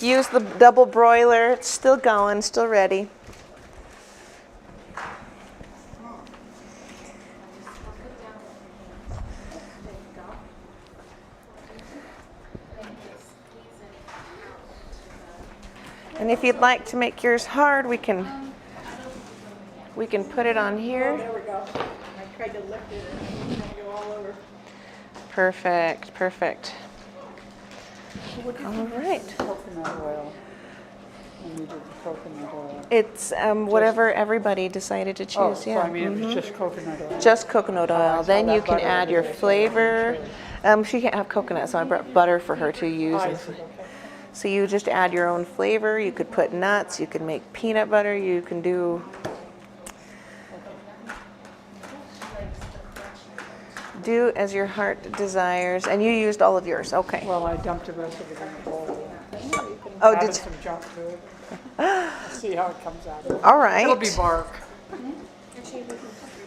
use the double broiler. It's still going, still ready. And if you'd like to make yours hard, we can put it on here. There we go. I tried to lift it and it's gonna go all over. Perfect, perfect. All right. Coconut oil. When you did the coconut oil. It's whatever everybody decided to choose. Oh, so yeah. I mean, it was just coconut oil. Just coconut oil. I saw Then you that can butter add over your there, so flavor. She can't have coconut, so I brought butter for her to use. I see, okay. So you just add your own flavor. You could put nuts. You can make peanut butter. You can do as your heart desires. And you used all of yours. Okay. Well, I dumped the rest of it in the bowl. Oh, Added did some junk to it. Let's see how it comes out. all right. It'll be bark.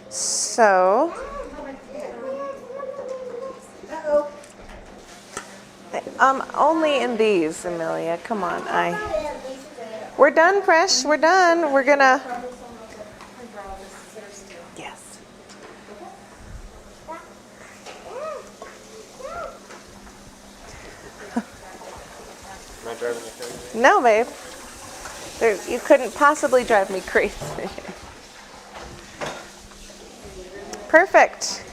So. Only in these, Amelia. Come on, We're done, Presh. We're done. We're gonna. Yes. Am I driving you crazy? No, babe. You couldn't possibly drive me crazy. Perfect.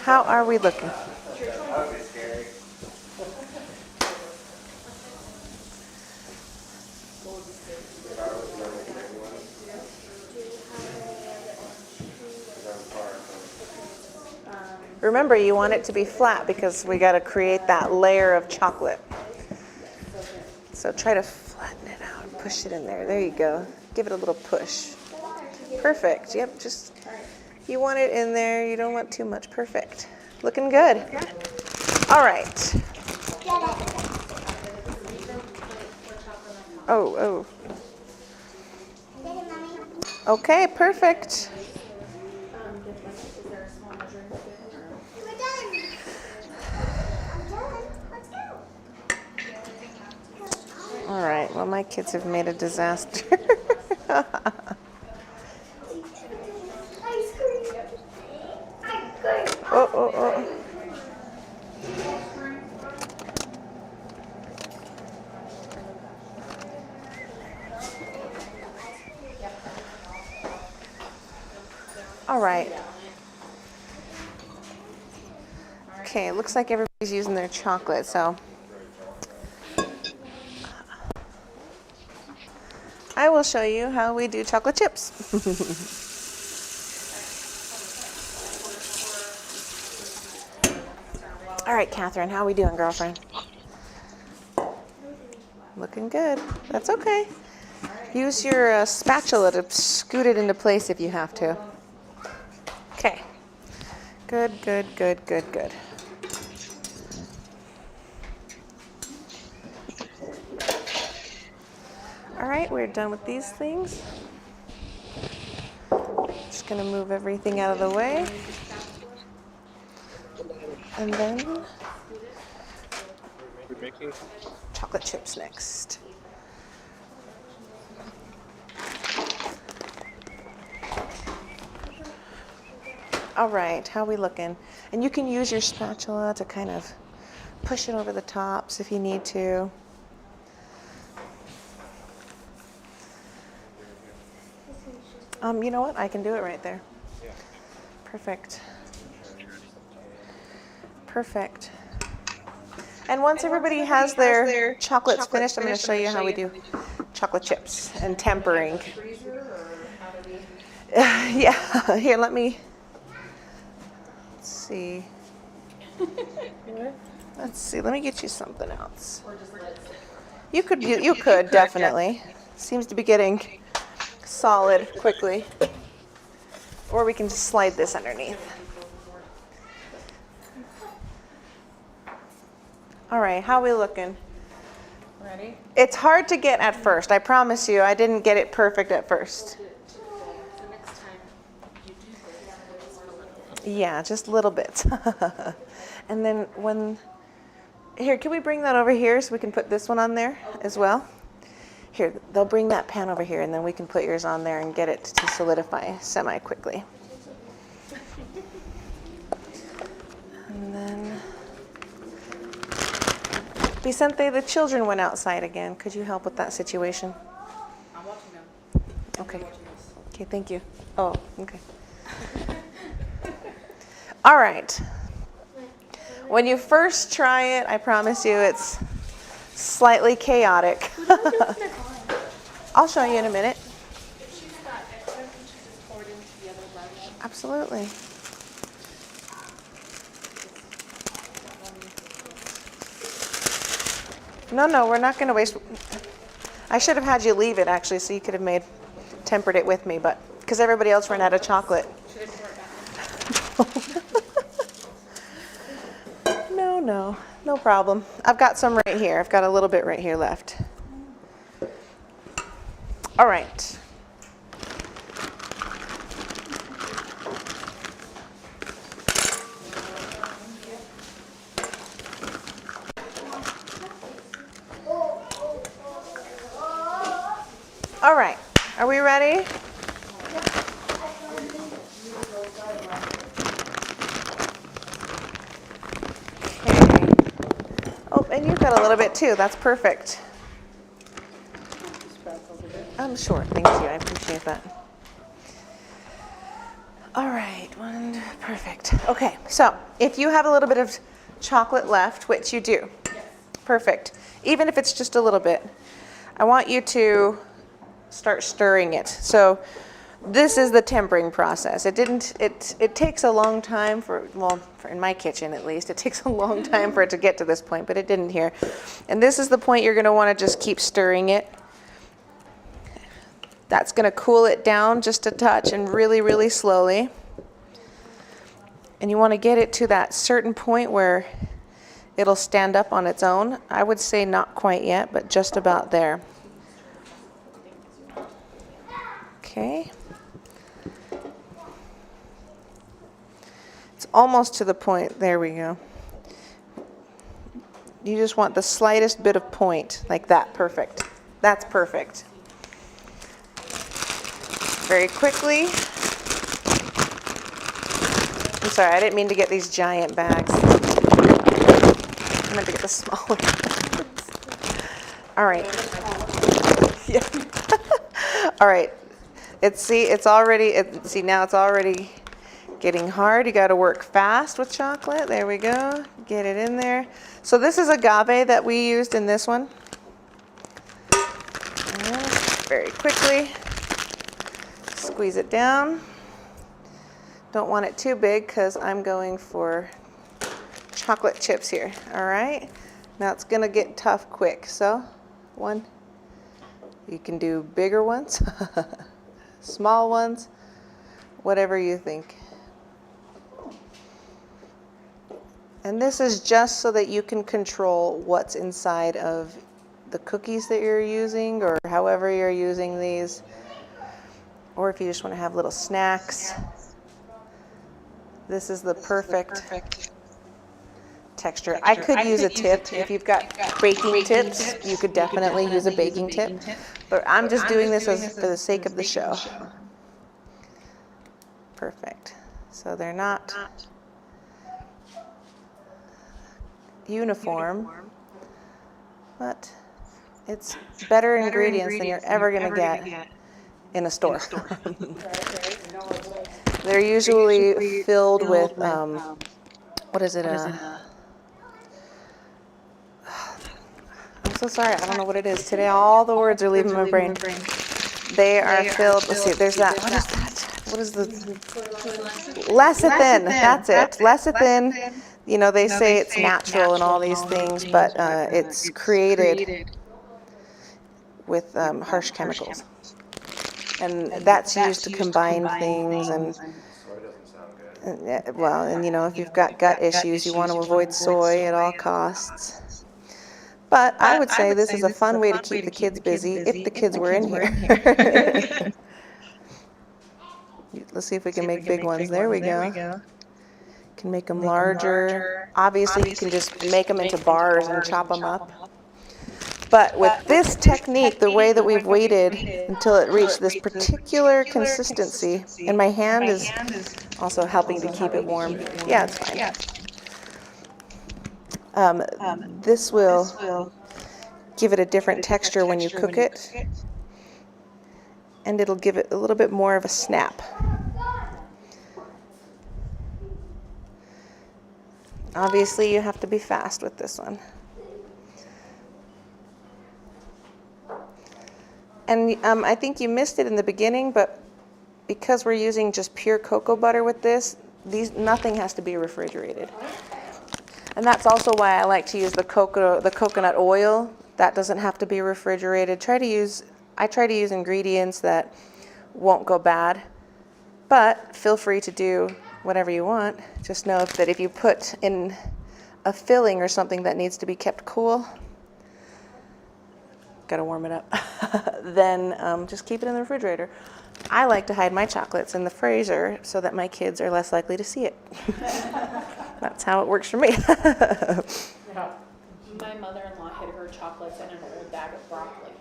How are we looking? That would be scary. Remember, you want it to be flat because we got to create that layer of chocolate. So try to flatten it out and push it in there. There you go. Give it a little push. Perfect. Yep, just you want it in there. You don't want too much. Perfect. Looking good. All right. Oh. Okay, perfect. We're done. I'm done. Let's go. All right. Well, my kids have made a disaster. Ice cream. Ice cream. Oh. All right. Okay, it looks like everybody's using their chocolate, so I will show you how we do chocolate chips. All right, Catherine, how we doing, girlfriend? Looking good. That's okay. Use your spatula to scoot it into place if you have to. Okay. Good. right, we're done with these things. Just gonna move everything out of the way. And then We're making chocolate chips next. All right, how are we looking? And you can use your spatula to kind of push it over the tops if you need to. You know what? I can do it right there. Perfect. Perfect. And once everybody has their chocolates finished, I'm going to show you how we do chocolate chips and tempering. Yeah, here, let me, let's see. Let's see, let me get you something else. You could definitely. Seems to be getting solid quickly. Or we can just slide this underneath. All right, how are we looking? Ready? It's hard to get at first. I promise you, I didn't get it perfect at first. So next time you do this, just a little. Yeah, just little bits. And then here, can we bring that over here so we can put this one on there as well? Here, they'll bring that pan over here and then we can put yours on there and get it to solidify semi-quickly. And then, Vicente, the children went outside again. Could you help with that situation? I'm watching them. Okay. Watching this. Okay, thank you. Oh, okay. All right. When you first try it, I promise you it's slightly chaotic. I'll show you in a minute. If she's got extra, can she just pour it into the other level? Absolutely. No, we're not going to waste. I should have had you leave it actually, so you could have tempered it with me, but because everybody else ran out of chocolate. No problem. I've got some right here. I've got a little bit right here left. All right. All right. Are we ready? Oh, and you've got a little bit too. That's perfect. I'm sure. Thank you. I appreciate that. All right. Perfect. Okay. So if you have a little bit of chocolate left, which you do, perfect. Even if it's just a little bit, I want you to start stirring it. So this is the tempering process. It takes a long time in my kitchen at least, it takes a long time for it to get to this point, but it didn't here. And this is the point you're going to want to just keep stirring it. That's going to cool it down just a touch and really, really slowly. And you want to get it to that certain point where it'll stand up on its own. I would say not quite yet, but just about there. Okay. It's almost to the point. There we go. You just want the slightest bit of point, like that. Perfect. That's perfect. Very quickly. I'm sorry, I didn't mean to get these giant bags. I meant to get the smaller ones. All right. Yeah. All right. Now it's already getting hard. You got to work fast with chocolate. There we go. Get it in there. So this is agave that we used in this one. And very quickly. Squeeze it down. Don't want it too big because I'm going for chocolate chips here. All right. Now it's going to get tough quick. So one. You can do bigger ones, small ones, whatever you think. And this is just so that you can control what's inside of the cookies that you're using or however you're using these. Or if you just want to have little snacks. This is the perfect texture. I could use a tip. If you've got baking tips, you could definitely use a baking tip. But I'm just doing this for the sake of the show. Perfect. So they're not uniform, but it's better ingredients than you're ever going to get in a store. They're usually filled with, what is it? I'm so sorry, I don't know what it is. Today all the words are leaving my brain. They are filled, let's see, there's that, what is that? What is the, lecithin, that's it. Lecithin, you know, they say it's natural and all these things, but it's created with harsh chemicals. And that's used to combine things and, Soy doesn't sound good. well, and you know, if you've got gut issues, you want to avoid soy at all costs. But I would say this is a fun way to keep the kids busy if the kids were in here. Let's see if we can make big ones. There we go. Can make them larger. Obviously, you can just make them into bars and chop them up. But with this technique, the way that we've waited until it reached this particular consistency, and my hand is also helping to keep it warm. Yeah, it's fine. This will give it a different texture when you cook it, and it'll give it a little bit more of a snap. Obviously, you have to be fast with this one. And I think you missed it in the beginning, but because we're using just pure cocoa butter with this, nothing has to be refrigerated. And that's also why I like to use the coconut oil. That doesn't have to be refrigerated. I try to use ingredients that won't go bad, but feel free to do whatever you want. Just know that if you put in a filling or something that needs to be kept cool, gotta warm it up, then just keep it in the refrigerator. I like to hide my chocolates in the freezer so that my kids are less likely to see it. That's how it works for me. Yeah. My mother-in-law hid her chocolates in an old bag of broccoli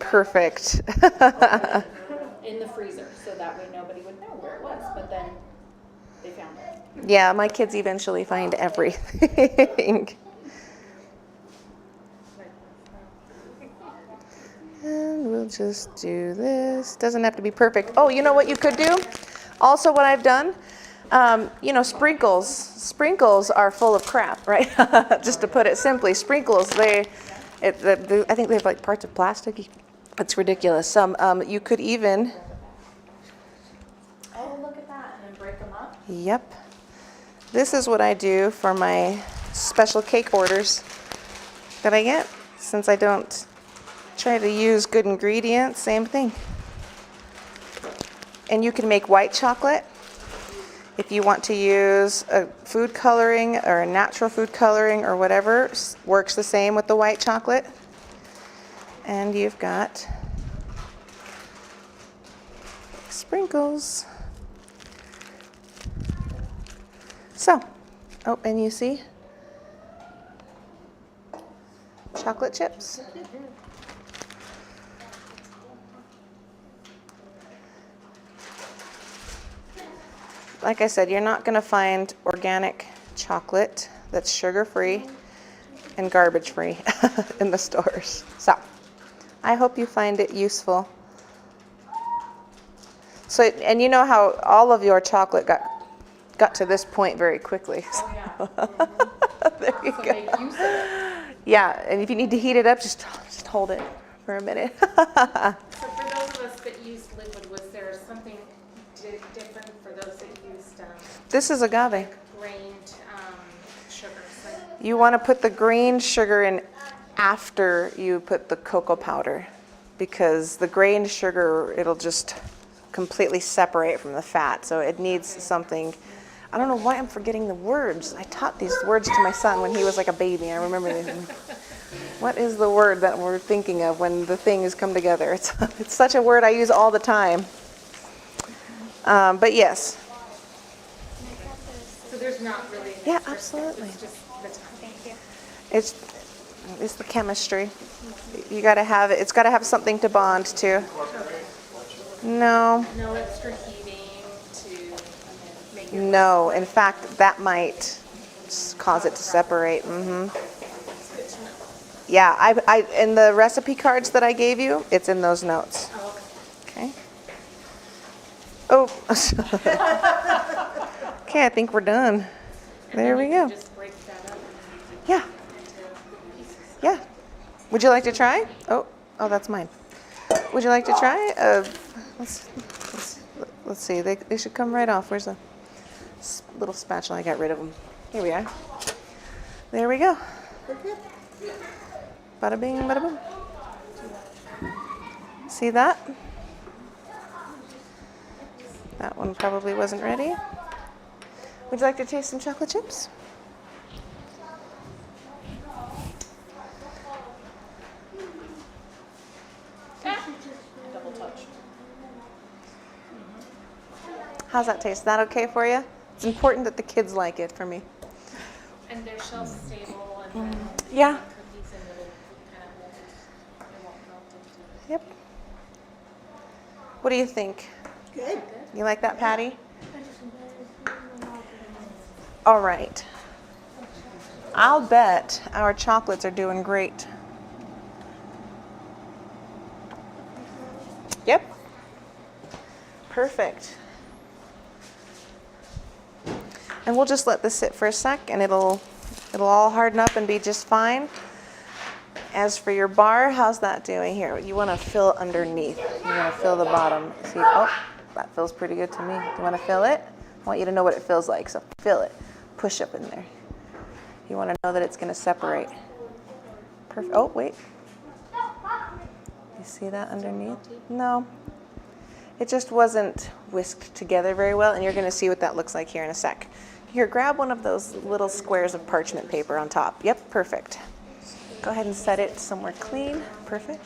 Perfect. in the freezer, so that way nobody would know where it was, but then they found it. Yeah, my kids eventually find everything. And we'll just do this. Doesn't have to be perfect. Oh, you know what you could do? Also what I've done, you know, sprinkles. Sprinkles are full of crap, right? Just to put it simply, sprinkles, I think they have like parts of plastic. It's ridiculous. You could even, Oh, look at that, and then break them up. yep. This is what I do for my special cake orders that I get. Since I don't try to use good ingredients, same thing. And you can make white chocolate. If you want to use a food coloring or a natural food coloring or whatever, works the same with the white chocolate. And you've got sprinkles. So, oh, and you see chocolate chips. Like I said, you're not going to find organic chocolate that's sugar-free and garbage-free in the stores. So, I hope you find it useful. So, and you know how all of your chocolate got to this point very quickly. Oh, yeah. There you So go. make use of it. Yeah, and if you need to heat it up, just hold it for a minute. So for those of us that used liquid, was there something different for those that used This is agave. grained sugars? Like, You want to put the grained sugar in after you put the cocoa powder, because the grained sugar, it'll just completely separate from the fat. So it needs something. I don't know why I'm forgetting the words. I taught these words to my son when he was like a baby. I remember these. What is the word that we're thinking of when the things come together? It's such a word I use all the time. But yes. So there's not really an Yeah, extra step, absolutely. it's just the time. Thank you. It's the chemistry. You gotta have it. It's gotta have something to bond to. No, No extra heating to make it. no. In fact, that might cause it to separate. Yeah, I in the recipe cards that I gave you, it's in those notes. Okay. Oh. Okay, I think we're done. There we go. Just break that up. Yeah. Yeah. Would you like to try? Oh, that's mine. Would you like to try? Let's see. They should come right off. Where's the little spatula? I got rid of them. Here we are. There we go. Bada bing, bada boom. See that? That one probably wasn't ready. Would you like to taste some chocolate chips? Double touch. How's that taste? Is that okay for you? It's important that the kids like it for me. And they're shelf stable and then Yeah. cookies and little kind of molds. They won't melt into it. Yep. What do you think? Good. You like that, Patty? All right. I'll bet our chocolates are doing great. Yep. Perfect. And we'll just let this sit for a sec and it'll all harden up and be just fine. As for your bar, how's that doing here? You want to fill underneath. You want to fill the bottom. See, oh, that feels pretty good to me. Do you want to fill it? I want you to know what it feels like, so fill it. Push up in there. You want to know that it's going to separate. Perfect. Oh, wait. You see that underneath? No. It just wasn't whisked together very well, and you're going to see what that looks like here in a sec. Here, grab one of those little squares of parchment paper on top. Yep, perfect. Go ahead and set it somewhere clean. Perfect.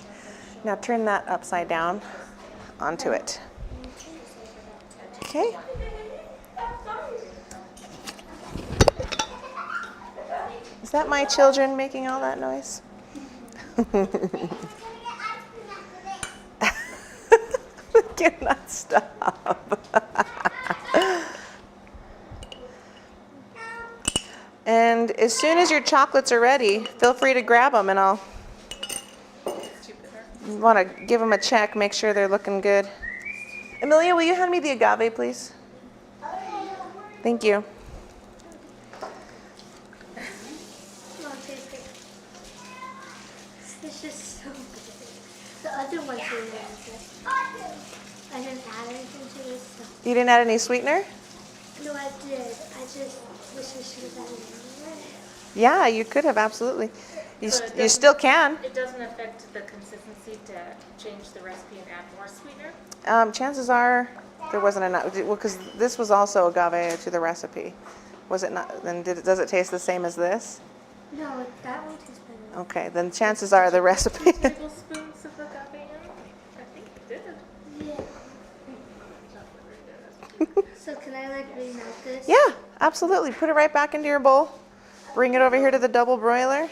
Now turn that upside down onto it. Okay. Is that my children making all that noise? Cannot stop. And as soon as your chocolates are ready, feel free to grab them and I'll want to give them a check, make sure they're looking good. Amelia, will you hand me the agave, please? Thank you. It's just so good. The other ones were really good. I didn't add anything to this. So. You didn't add any sweetener? No, I did. I just wish I should have added more. Yeah, you could have, absolutely. You So still can. It doesn't affect the consistency to change the recipe and add more sweetener? Chances are there wasn't enough, well, because this was also agave to the recipe. Was it not, then does it taste the same as this? No, that one tastes better. Okay, then chances are the recipe. Tablespoons of agave in? I think it did. Yeah. So can I like remelt this? Yeah, absolutely. Put it right back into your bowl. Bring it over here to the double broiler.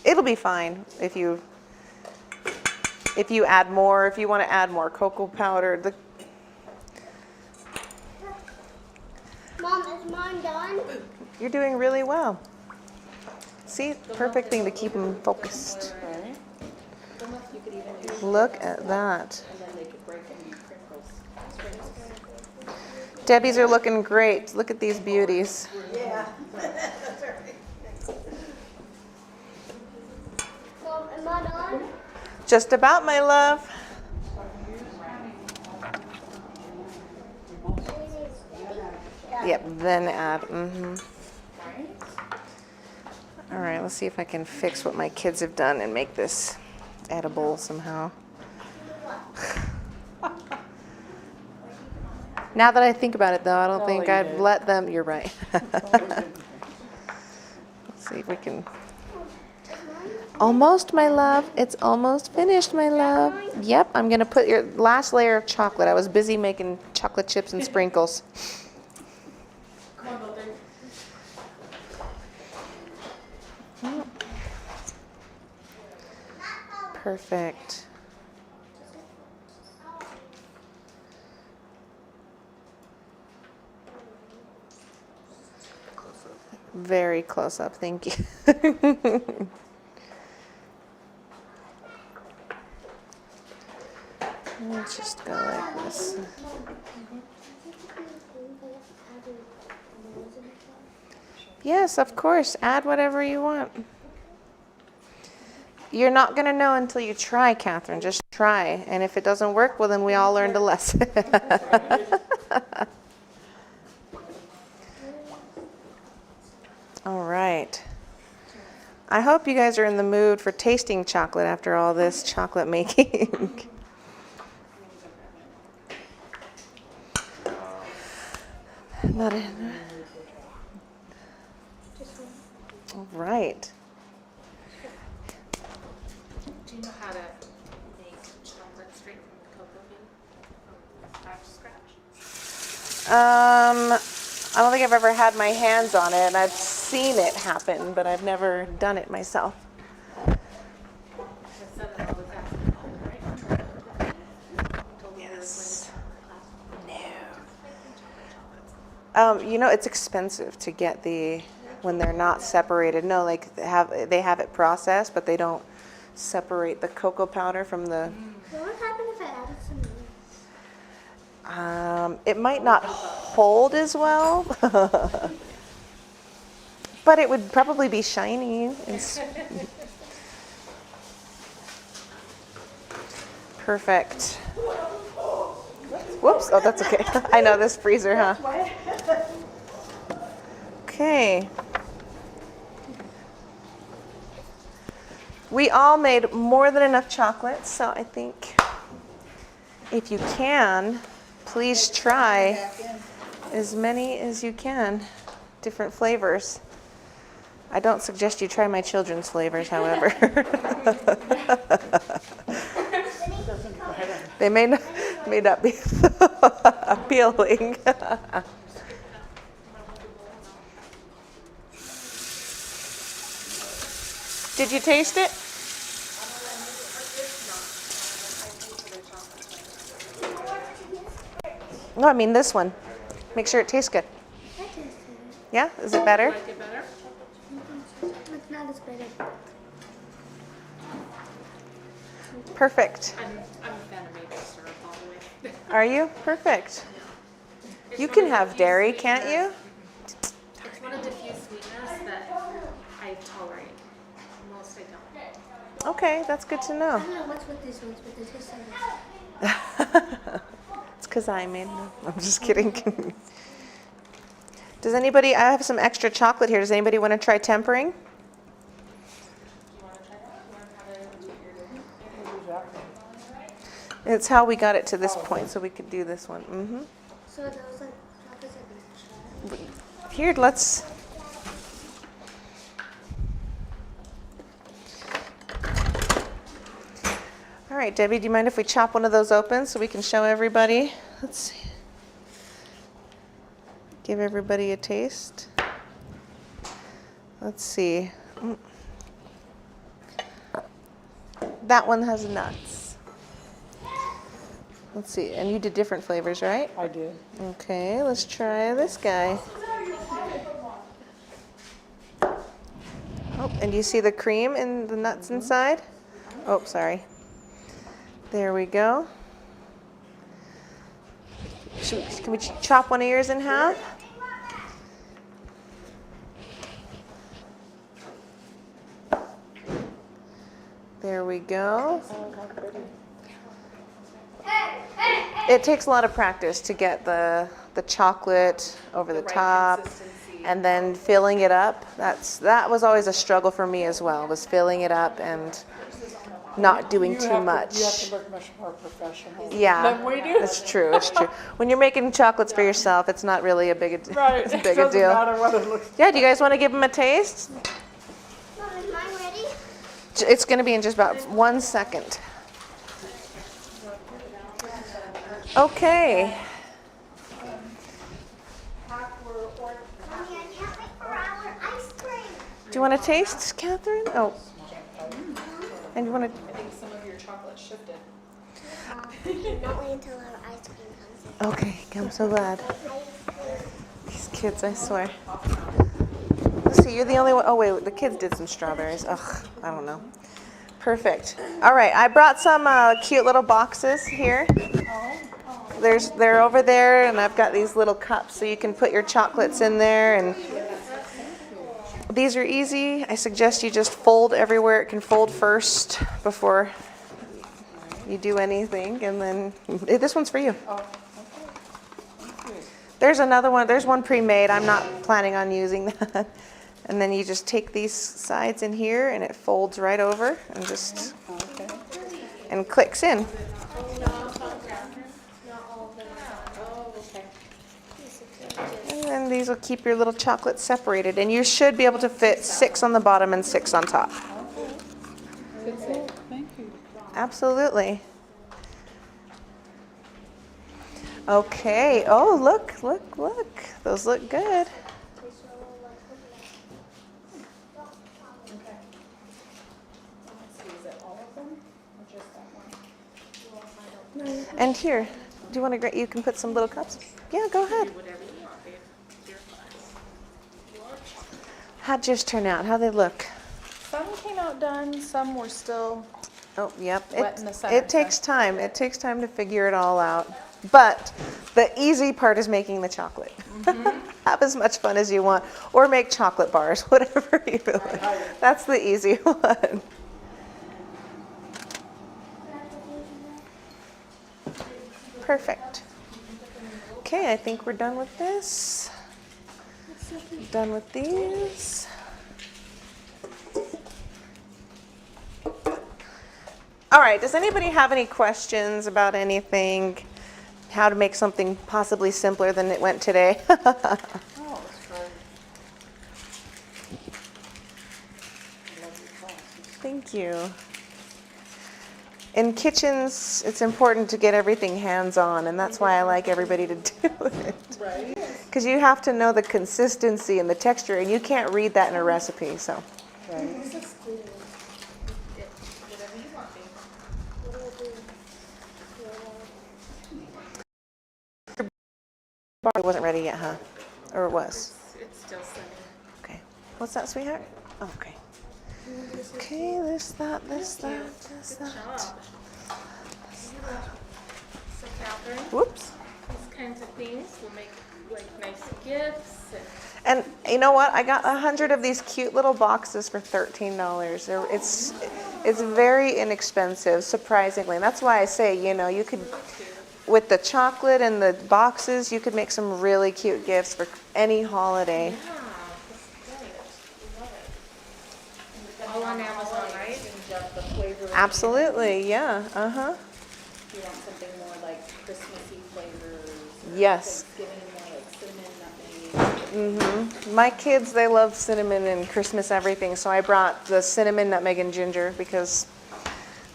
It'll be fine if you add more, if you want to add more cocoa powder. Mom, is mine done? You're doing really well. See, perfect thing to keep them focused. Look at that. Debbie's are looking great. Look at these beauties. Yeah. Mom, am I done? Just about, my love. Yep, then add. All right, let's see if I can fix what my kids have done and make this edible somehow. Now that I think about it, though, I don't think I'd let them. You're right. Let's see if we can Almost, my love. It's almost finished, my love. Yep, I'm gonna put your last layer of chocolate. I was busy making chocolate chips and sprinkles. Come on, little thing. Perfect. Very close up, thank you. Let's just go like this. Yes, of course. Add whatever you want. You're not going to know until you try, Catherine. Just try. And if it doesn't work, well, then we all learned a lesson. All right. I hope you guys are in the mood for tasting chocolate after all this chocolate making. Not in. All right. Do you know how to make chocolate straight from the cocoa bean? From scratch? I don't think I've ever had my hands on it, and I've seen it happen, but I've never done it myself. Yes. No. You know, it's expensive to get when they're not separated. No, like they have it processed, but they don't separate the cocoa powder from the. What would happen if I added some milk? It might not hold as well, but it would probably be shiny. Perfect. Whoops. Oh, that's okay. I know this freezer, huh? Okay. We all made more than enough chocolate, so I think if you can, please try as many as you can, different flavors. I don't suggest you try my children's flavors, however. They may not be appealing. Did you taste it? No, I mean this one. Make sure it tastes good. I tasted it. Yeah? Is it better? Like it better? It's not as bitter. Perfect. I'm a fan of maple syrup all the way. Are you? Perfect. It's You one can of the have few dairy, sweetness- can't you? It's one of the few sweetness that I tolerate. Most I don't. Okay, that's good to I know. don't know what's with these ones, but they taste so good. It's because I made them. I'm just kidding. Does anybody, I have some extra chocolate here. Does anybody want to try tempering? It's how we got it to this point, so we could do this one. So those like chocolates that we try. Here, let's. All right, Debbie, do you mind if we chop one of those open so we can show everybody? Let's see. Give everybody a taste. Let's see. That one has nuts. Let's see, and you did different flavors, right? I did. Okay, let's try this guy. Oh, and do you see the cream and the nuts inside? Oh, sorry. There we go. Can we chop one of yours in half? There we go. It takes a lot of practice to get the chocolate over the right top consistency. and then filling it up. That was always a struggle for me as well, was filling it up and not doing too You have much. to look much more professional Yeah, than we do. it's true. It's true. When you're making chocolates for yourself, it's not really a big a, Right, it's a it big a doesn't deal. matter what it looks Yeah, do you guys want to give them a taste? Mom, is mine ready? It's going to be in just about 1 second. Okay. Mommy, I can't wait for our ice cream. Do you want to taste, Catherine? Oh. And you want to? I think some of your chocolate shifted. Not wait until our ice cream comes in. Okay, I'm so glad. Ice cream. These kids, I swear. Let's see, you're the only one. Oh, wait, the kids did some strawberries. Ugh, I don't know. Perfect. All right, I brought some cute little boxes here. They're over there, and I've got these little cups so you can put your chocolates in there. And these are easy. I suggest you just fold everywhere it can fold first before you do anything. And then this one's for you. There's another one. There's one pre-made. I'm not planning on using that. And then you just take these sides in here, and it folds right over and just and clicks in. And then these will keep your little chocolates separated, and you should be able to fit 6 on the bottom and 6 on top. Thank you. Absolutely. Okay. Oh, look, look, look. Those look good. Is it all of them or just that one? And here, do you want to? You can put some little cups. Yeah, go ahead. Whatever you want, babe. Your class. How'd yours turn out? How'd they look? Some came out done, some were still. Oh, yep. Wet in the center, It takes time. It takes time to figure it all out. But the easy part is making the chocolate. Have as much fun as you want. Or make chocolate bars, whatever you like. That's the easy one. Perfect. Okay, I think we're done with this. Done with these. All right, does anybody have any questions about anything? How to make something possibly simpler than it went today? Oh, it's fun. Love your classes. Thank you. In kitchens, it's important to get everything hands-on, and that's why I like everybody to do it. Right? Because you have to know the consistency and the texture, and you can't read that in a recipe, so. Right. Whatever you want, babe. It wasn't ready yet, huh? Or it was? It's still sunny. Okay. What's that, sweetheart? Oh, okay. Okay, this, that, this, that, this, Good that. job. So Catherine, Whoops. these kinds of things will make like nice gifts And you know what? I got 100 of these cute little boxes for $13. It's very inexpensive, surprisingly. And that's why I say, you know, you could, with the chocolate and the boxes, you could make some really cute gifts for any holiday. Yeah, that's great. We love it. All on Amazon, right? Change up the flavor. Absolutely, yeah. Uh-huh. You want something more like Christmassy flavors. or Yes. Thanksgiving, more like cinnamon, nutmeg. My kids, they love cinnamon and Christmas everything, so I brought the cinnamon, nutmeg, and ginger because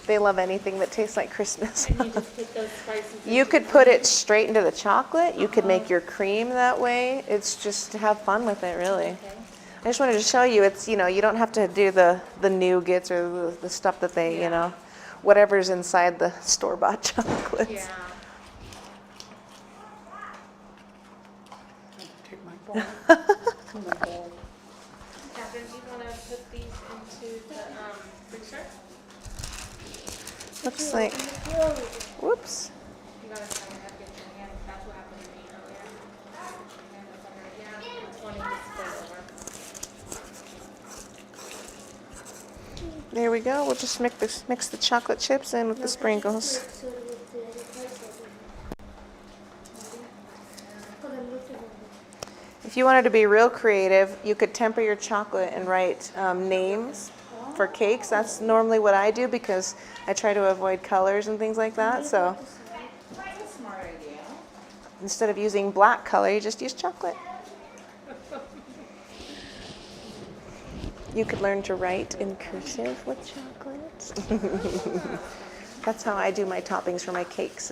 they love anything that tastes like Christmas. And you just put those spices in. You could put it straight into the chocolate. You could make your cream that way. It's just to have fun with it, really. I just wanted to show you, it's, you know, you don't have to do the nougats or the stuff that they, you know, whatever's inside the store-bought chocolates. Yeah. Take my ball. My ball. Catherine, do you want to put these into the freezer? Looks like, whoops. You gotta try to have it in your hand. That's what happened to me earlier. My hand was under, yeah, it's wanting to spill over. There we go. We'll just mix the chocolate chips in with the sprinkles. If you wanted to be real creative, you could temper your chocolate and write names for cakes. That's normally what I do because I try to avoid colors and things like that. So That's a smart idea. instead of using black color, you just use chocolate. You could learn to write in cursive with chocolate. That's how I do my toppings for my cakes.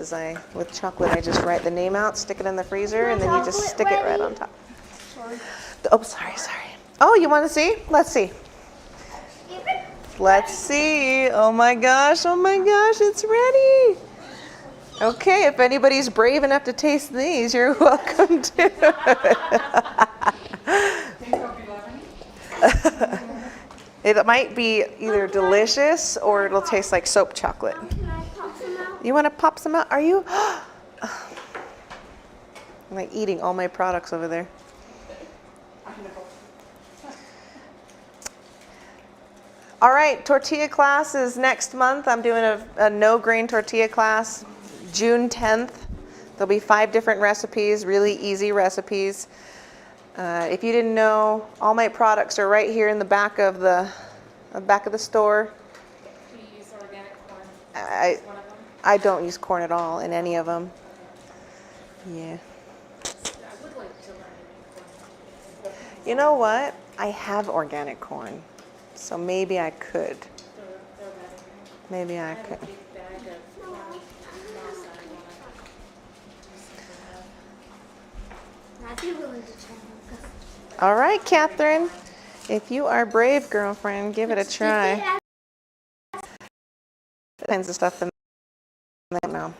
With chocolate, I just write the name out, stick it in the freezer, and then you just stick it right on top. Oh, sorry. Oh, you want to see? Let's see. Let's see. Oh my gosh, it's ready. Okay, if anybody's brave enough to taste these, you're welcome to. It might be either delicious or it'll taste like soap chocolate. Can I pop some out? You want to pop some out? Are you? I'm like eating all my products over there. All right, tortilla class is next month. I'm doing a no-grain tortilla class, June 10th. There'll be 5 different recipes, really easy recipes. If you didn't know, all my products are right here in the back of the store. Do you use organic corn? I One of them? I don't use corn at all in any of them. Yeah. I would like to learn to make corn. You know what? I have organic corn, so maybe I could. They're better. Maybe I I have could. a big bag of corn masa I want to do something with. I'd be willing to try them. All right, Catherine. If you are brave, girlfriend, give it a try. Kinds of stuff in that now.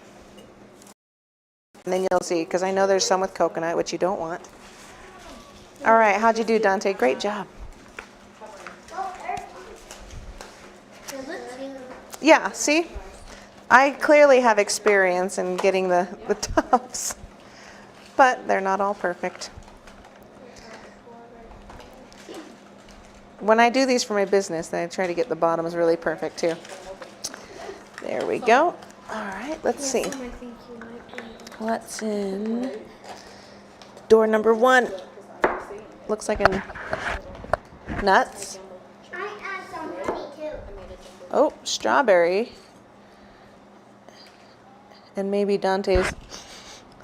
And then you'll see, because I know there's some with coconut, which you don't want. All right, how'd you do, Dante? Great job. Yeah, see? I clearly have experience in getting the tops, but they're not all perfect. When I do these for my business, I try to get the bottoms really perfect too. There we go. All right, let's see. What's in door number 1? Looks like a nuts. I add some honey too. Oh, strawberry. And maybe Dante's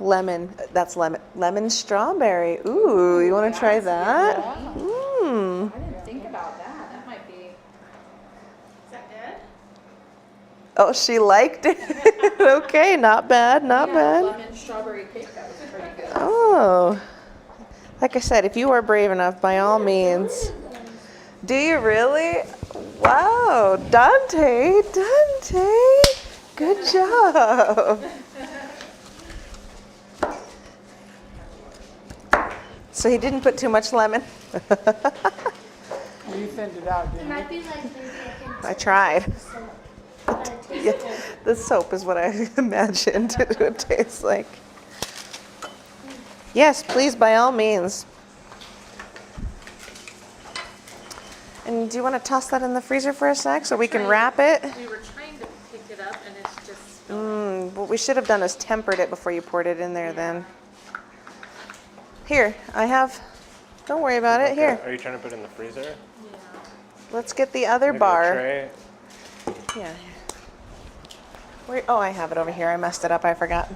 lemon. That's lemon strawberry. Ooh, you want to try that? Mmm. I didn't think about that. That might be. Is that good? Oh, she liked it. Okay, not bad, not bad. Lemon strawberry cake. That was pretty good. Oh. Like I said, if you are brave enough, by all means. Do you really? Wow, Dante. Good job. So he didn't put too much lemon. You thinned it out, It didn't you? might be like maybe I I tried. can taste Yeah, it. the soap is what I imagined it would taste like. Yes, please, by all means. And do you want to toss that in the freezer for a sec so we can wrap it? We were trying to pick it up and it's just spilling. What we should have done is tempered it before you poured it in there then. Here, I have, don't worry about it, here. Are you trying to put it in the freezer? Yeah. Let's get the other Maybe a bar. tray? Yeah. Oh, I have it over here, I messed it up, I forgot.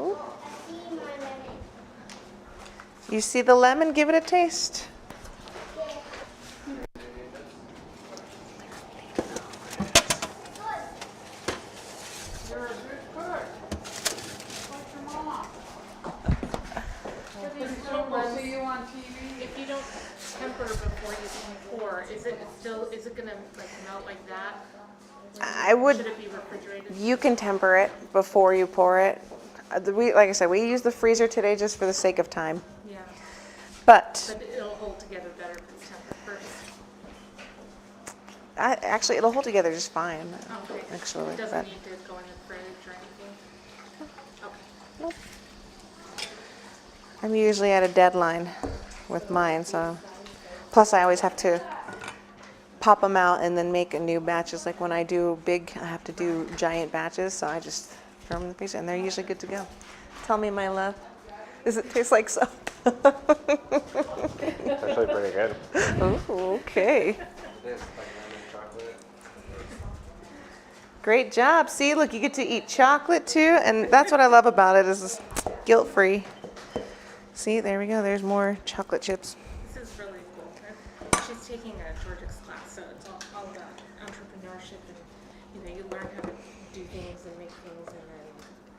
Ooh. I see my lemon. You see the lemon? Give it a taste. You're a good cook. Like your mom. We'll see you on TV. If you don't temper before you pour, is it gonna like melt like that? I would. Should it be refrigerated? You can temper it before you pour it. Like I said, we use the freezer today just for the sake of time. Yeah, But but it'll hold together better if it's tempered first. actually, it'll hold together just fine. Okay. Actually, It doesn't but need to go in the fridge or anything? Okay. I'm usually at a deadline with mine, so. Plus, I always have to pop them out and then make a new batches. Like when I do big, I have to do giant batches, so I just throw them in the freezer, and they're usually good to go. Tell me, my love, does it taste like soap? It's actually pretty good. Oh, okay. It is like lemon chocolate. Great job. See, look, you get to eat chocolate too, and that's what I love about it is guilt-free. See, there we go. There's more chocolate chips. This is really cool. She's taking a Georgics class, so it's all about entrepreneurship and, you learn how to do things and make things and then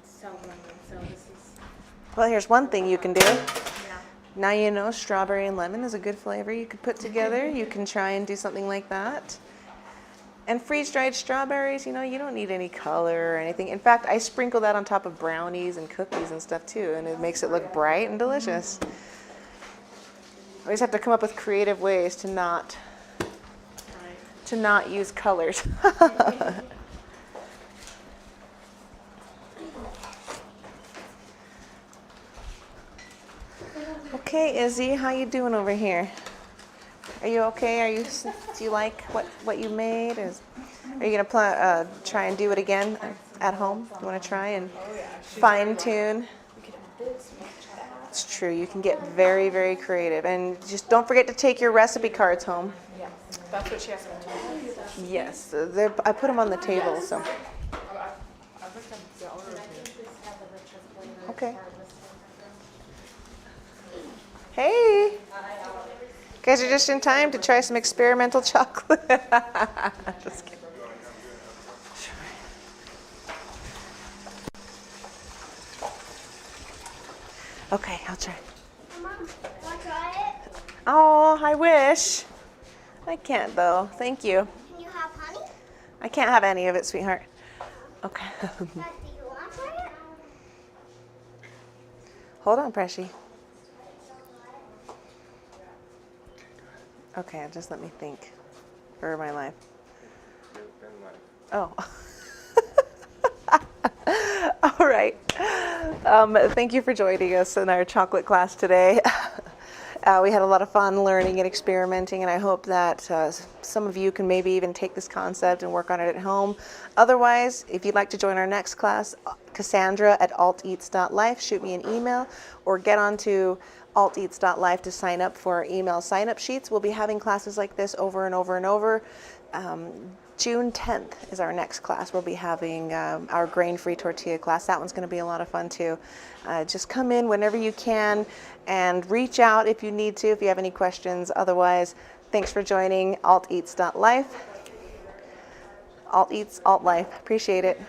sell them. And so this is, Well, here's one thing you can do. yeah. Now you know strawberry and lemon is a good flavor you could put together. You can try and do something like that. And freeze-dried strawberries, you don't need any color or anything. In fact, I sprinkle that on top of brownies and cookies and stuff too, and it makes it look bright and delicious. Always have to come up with creative ways to not use colors. Okay, Izzy, how you doing over here? Are you okay? Do you like what you made? Are you gonna try and do it again at home? You want to try and fine tune? It's true. You can get very, very creative, and just don't forget to take your recipe cards home. Yeah, that's what she asked me to do. Yes, I put them on the table. So okay. Hey. You guys are just in time to try some experimental chocolate. Just kidding. Okay, I'll try. Mom, want to try it? Oh, I wish. I can't though. Thank you. Can you have honey? I can't have any of it, sweetheart. Okay. Dad, do you want to try it? Hold on, Pressy. Okay, just let me think for my life. Oh. All right. Thank you for joining us in our chocolate class today. We had a lot of fun learning and experimenting, and I hope that some of you can maybe even take this concept and work on it at home. Otherwise, if you'd like to join our next class, Cassandra@alteats.life, shoot me an email or get onto alteats.life to sign up for our email sign-up sheets. We'll be having classes like this over and over and over. June 10th is our next class. We'll be having our grain-free tortilla class. That one's going to be a lot of fun too. Just come in whenever you can and reach out if you need to, if you have any questions. Otherwise, thanks for joining AltEats.life. AltEats, AltLife. Appreciate it.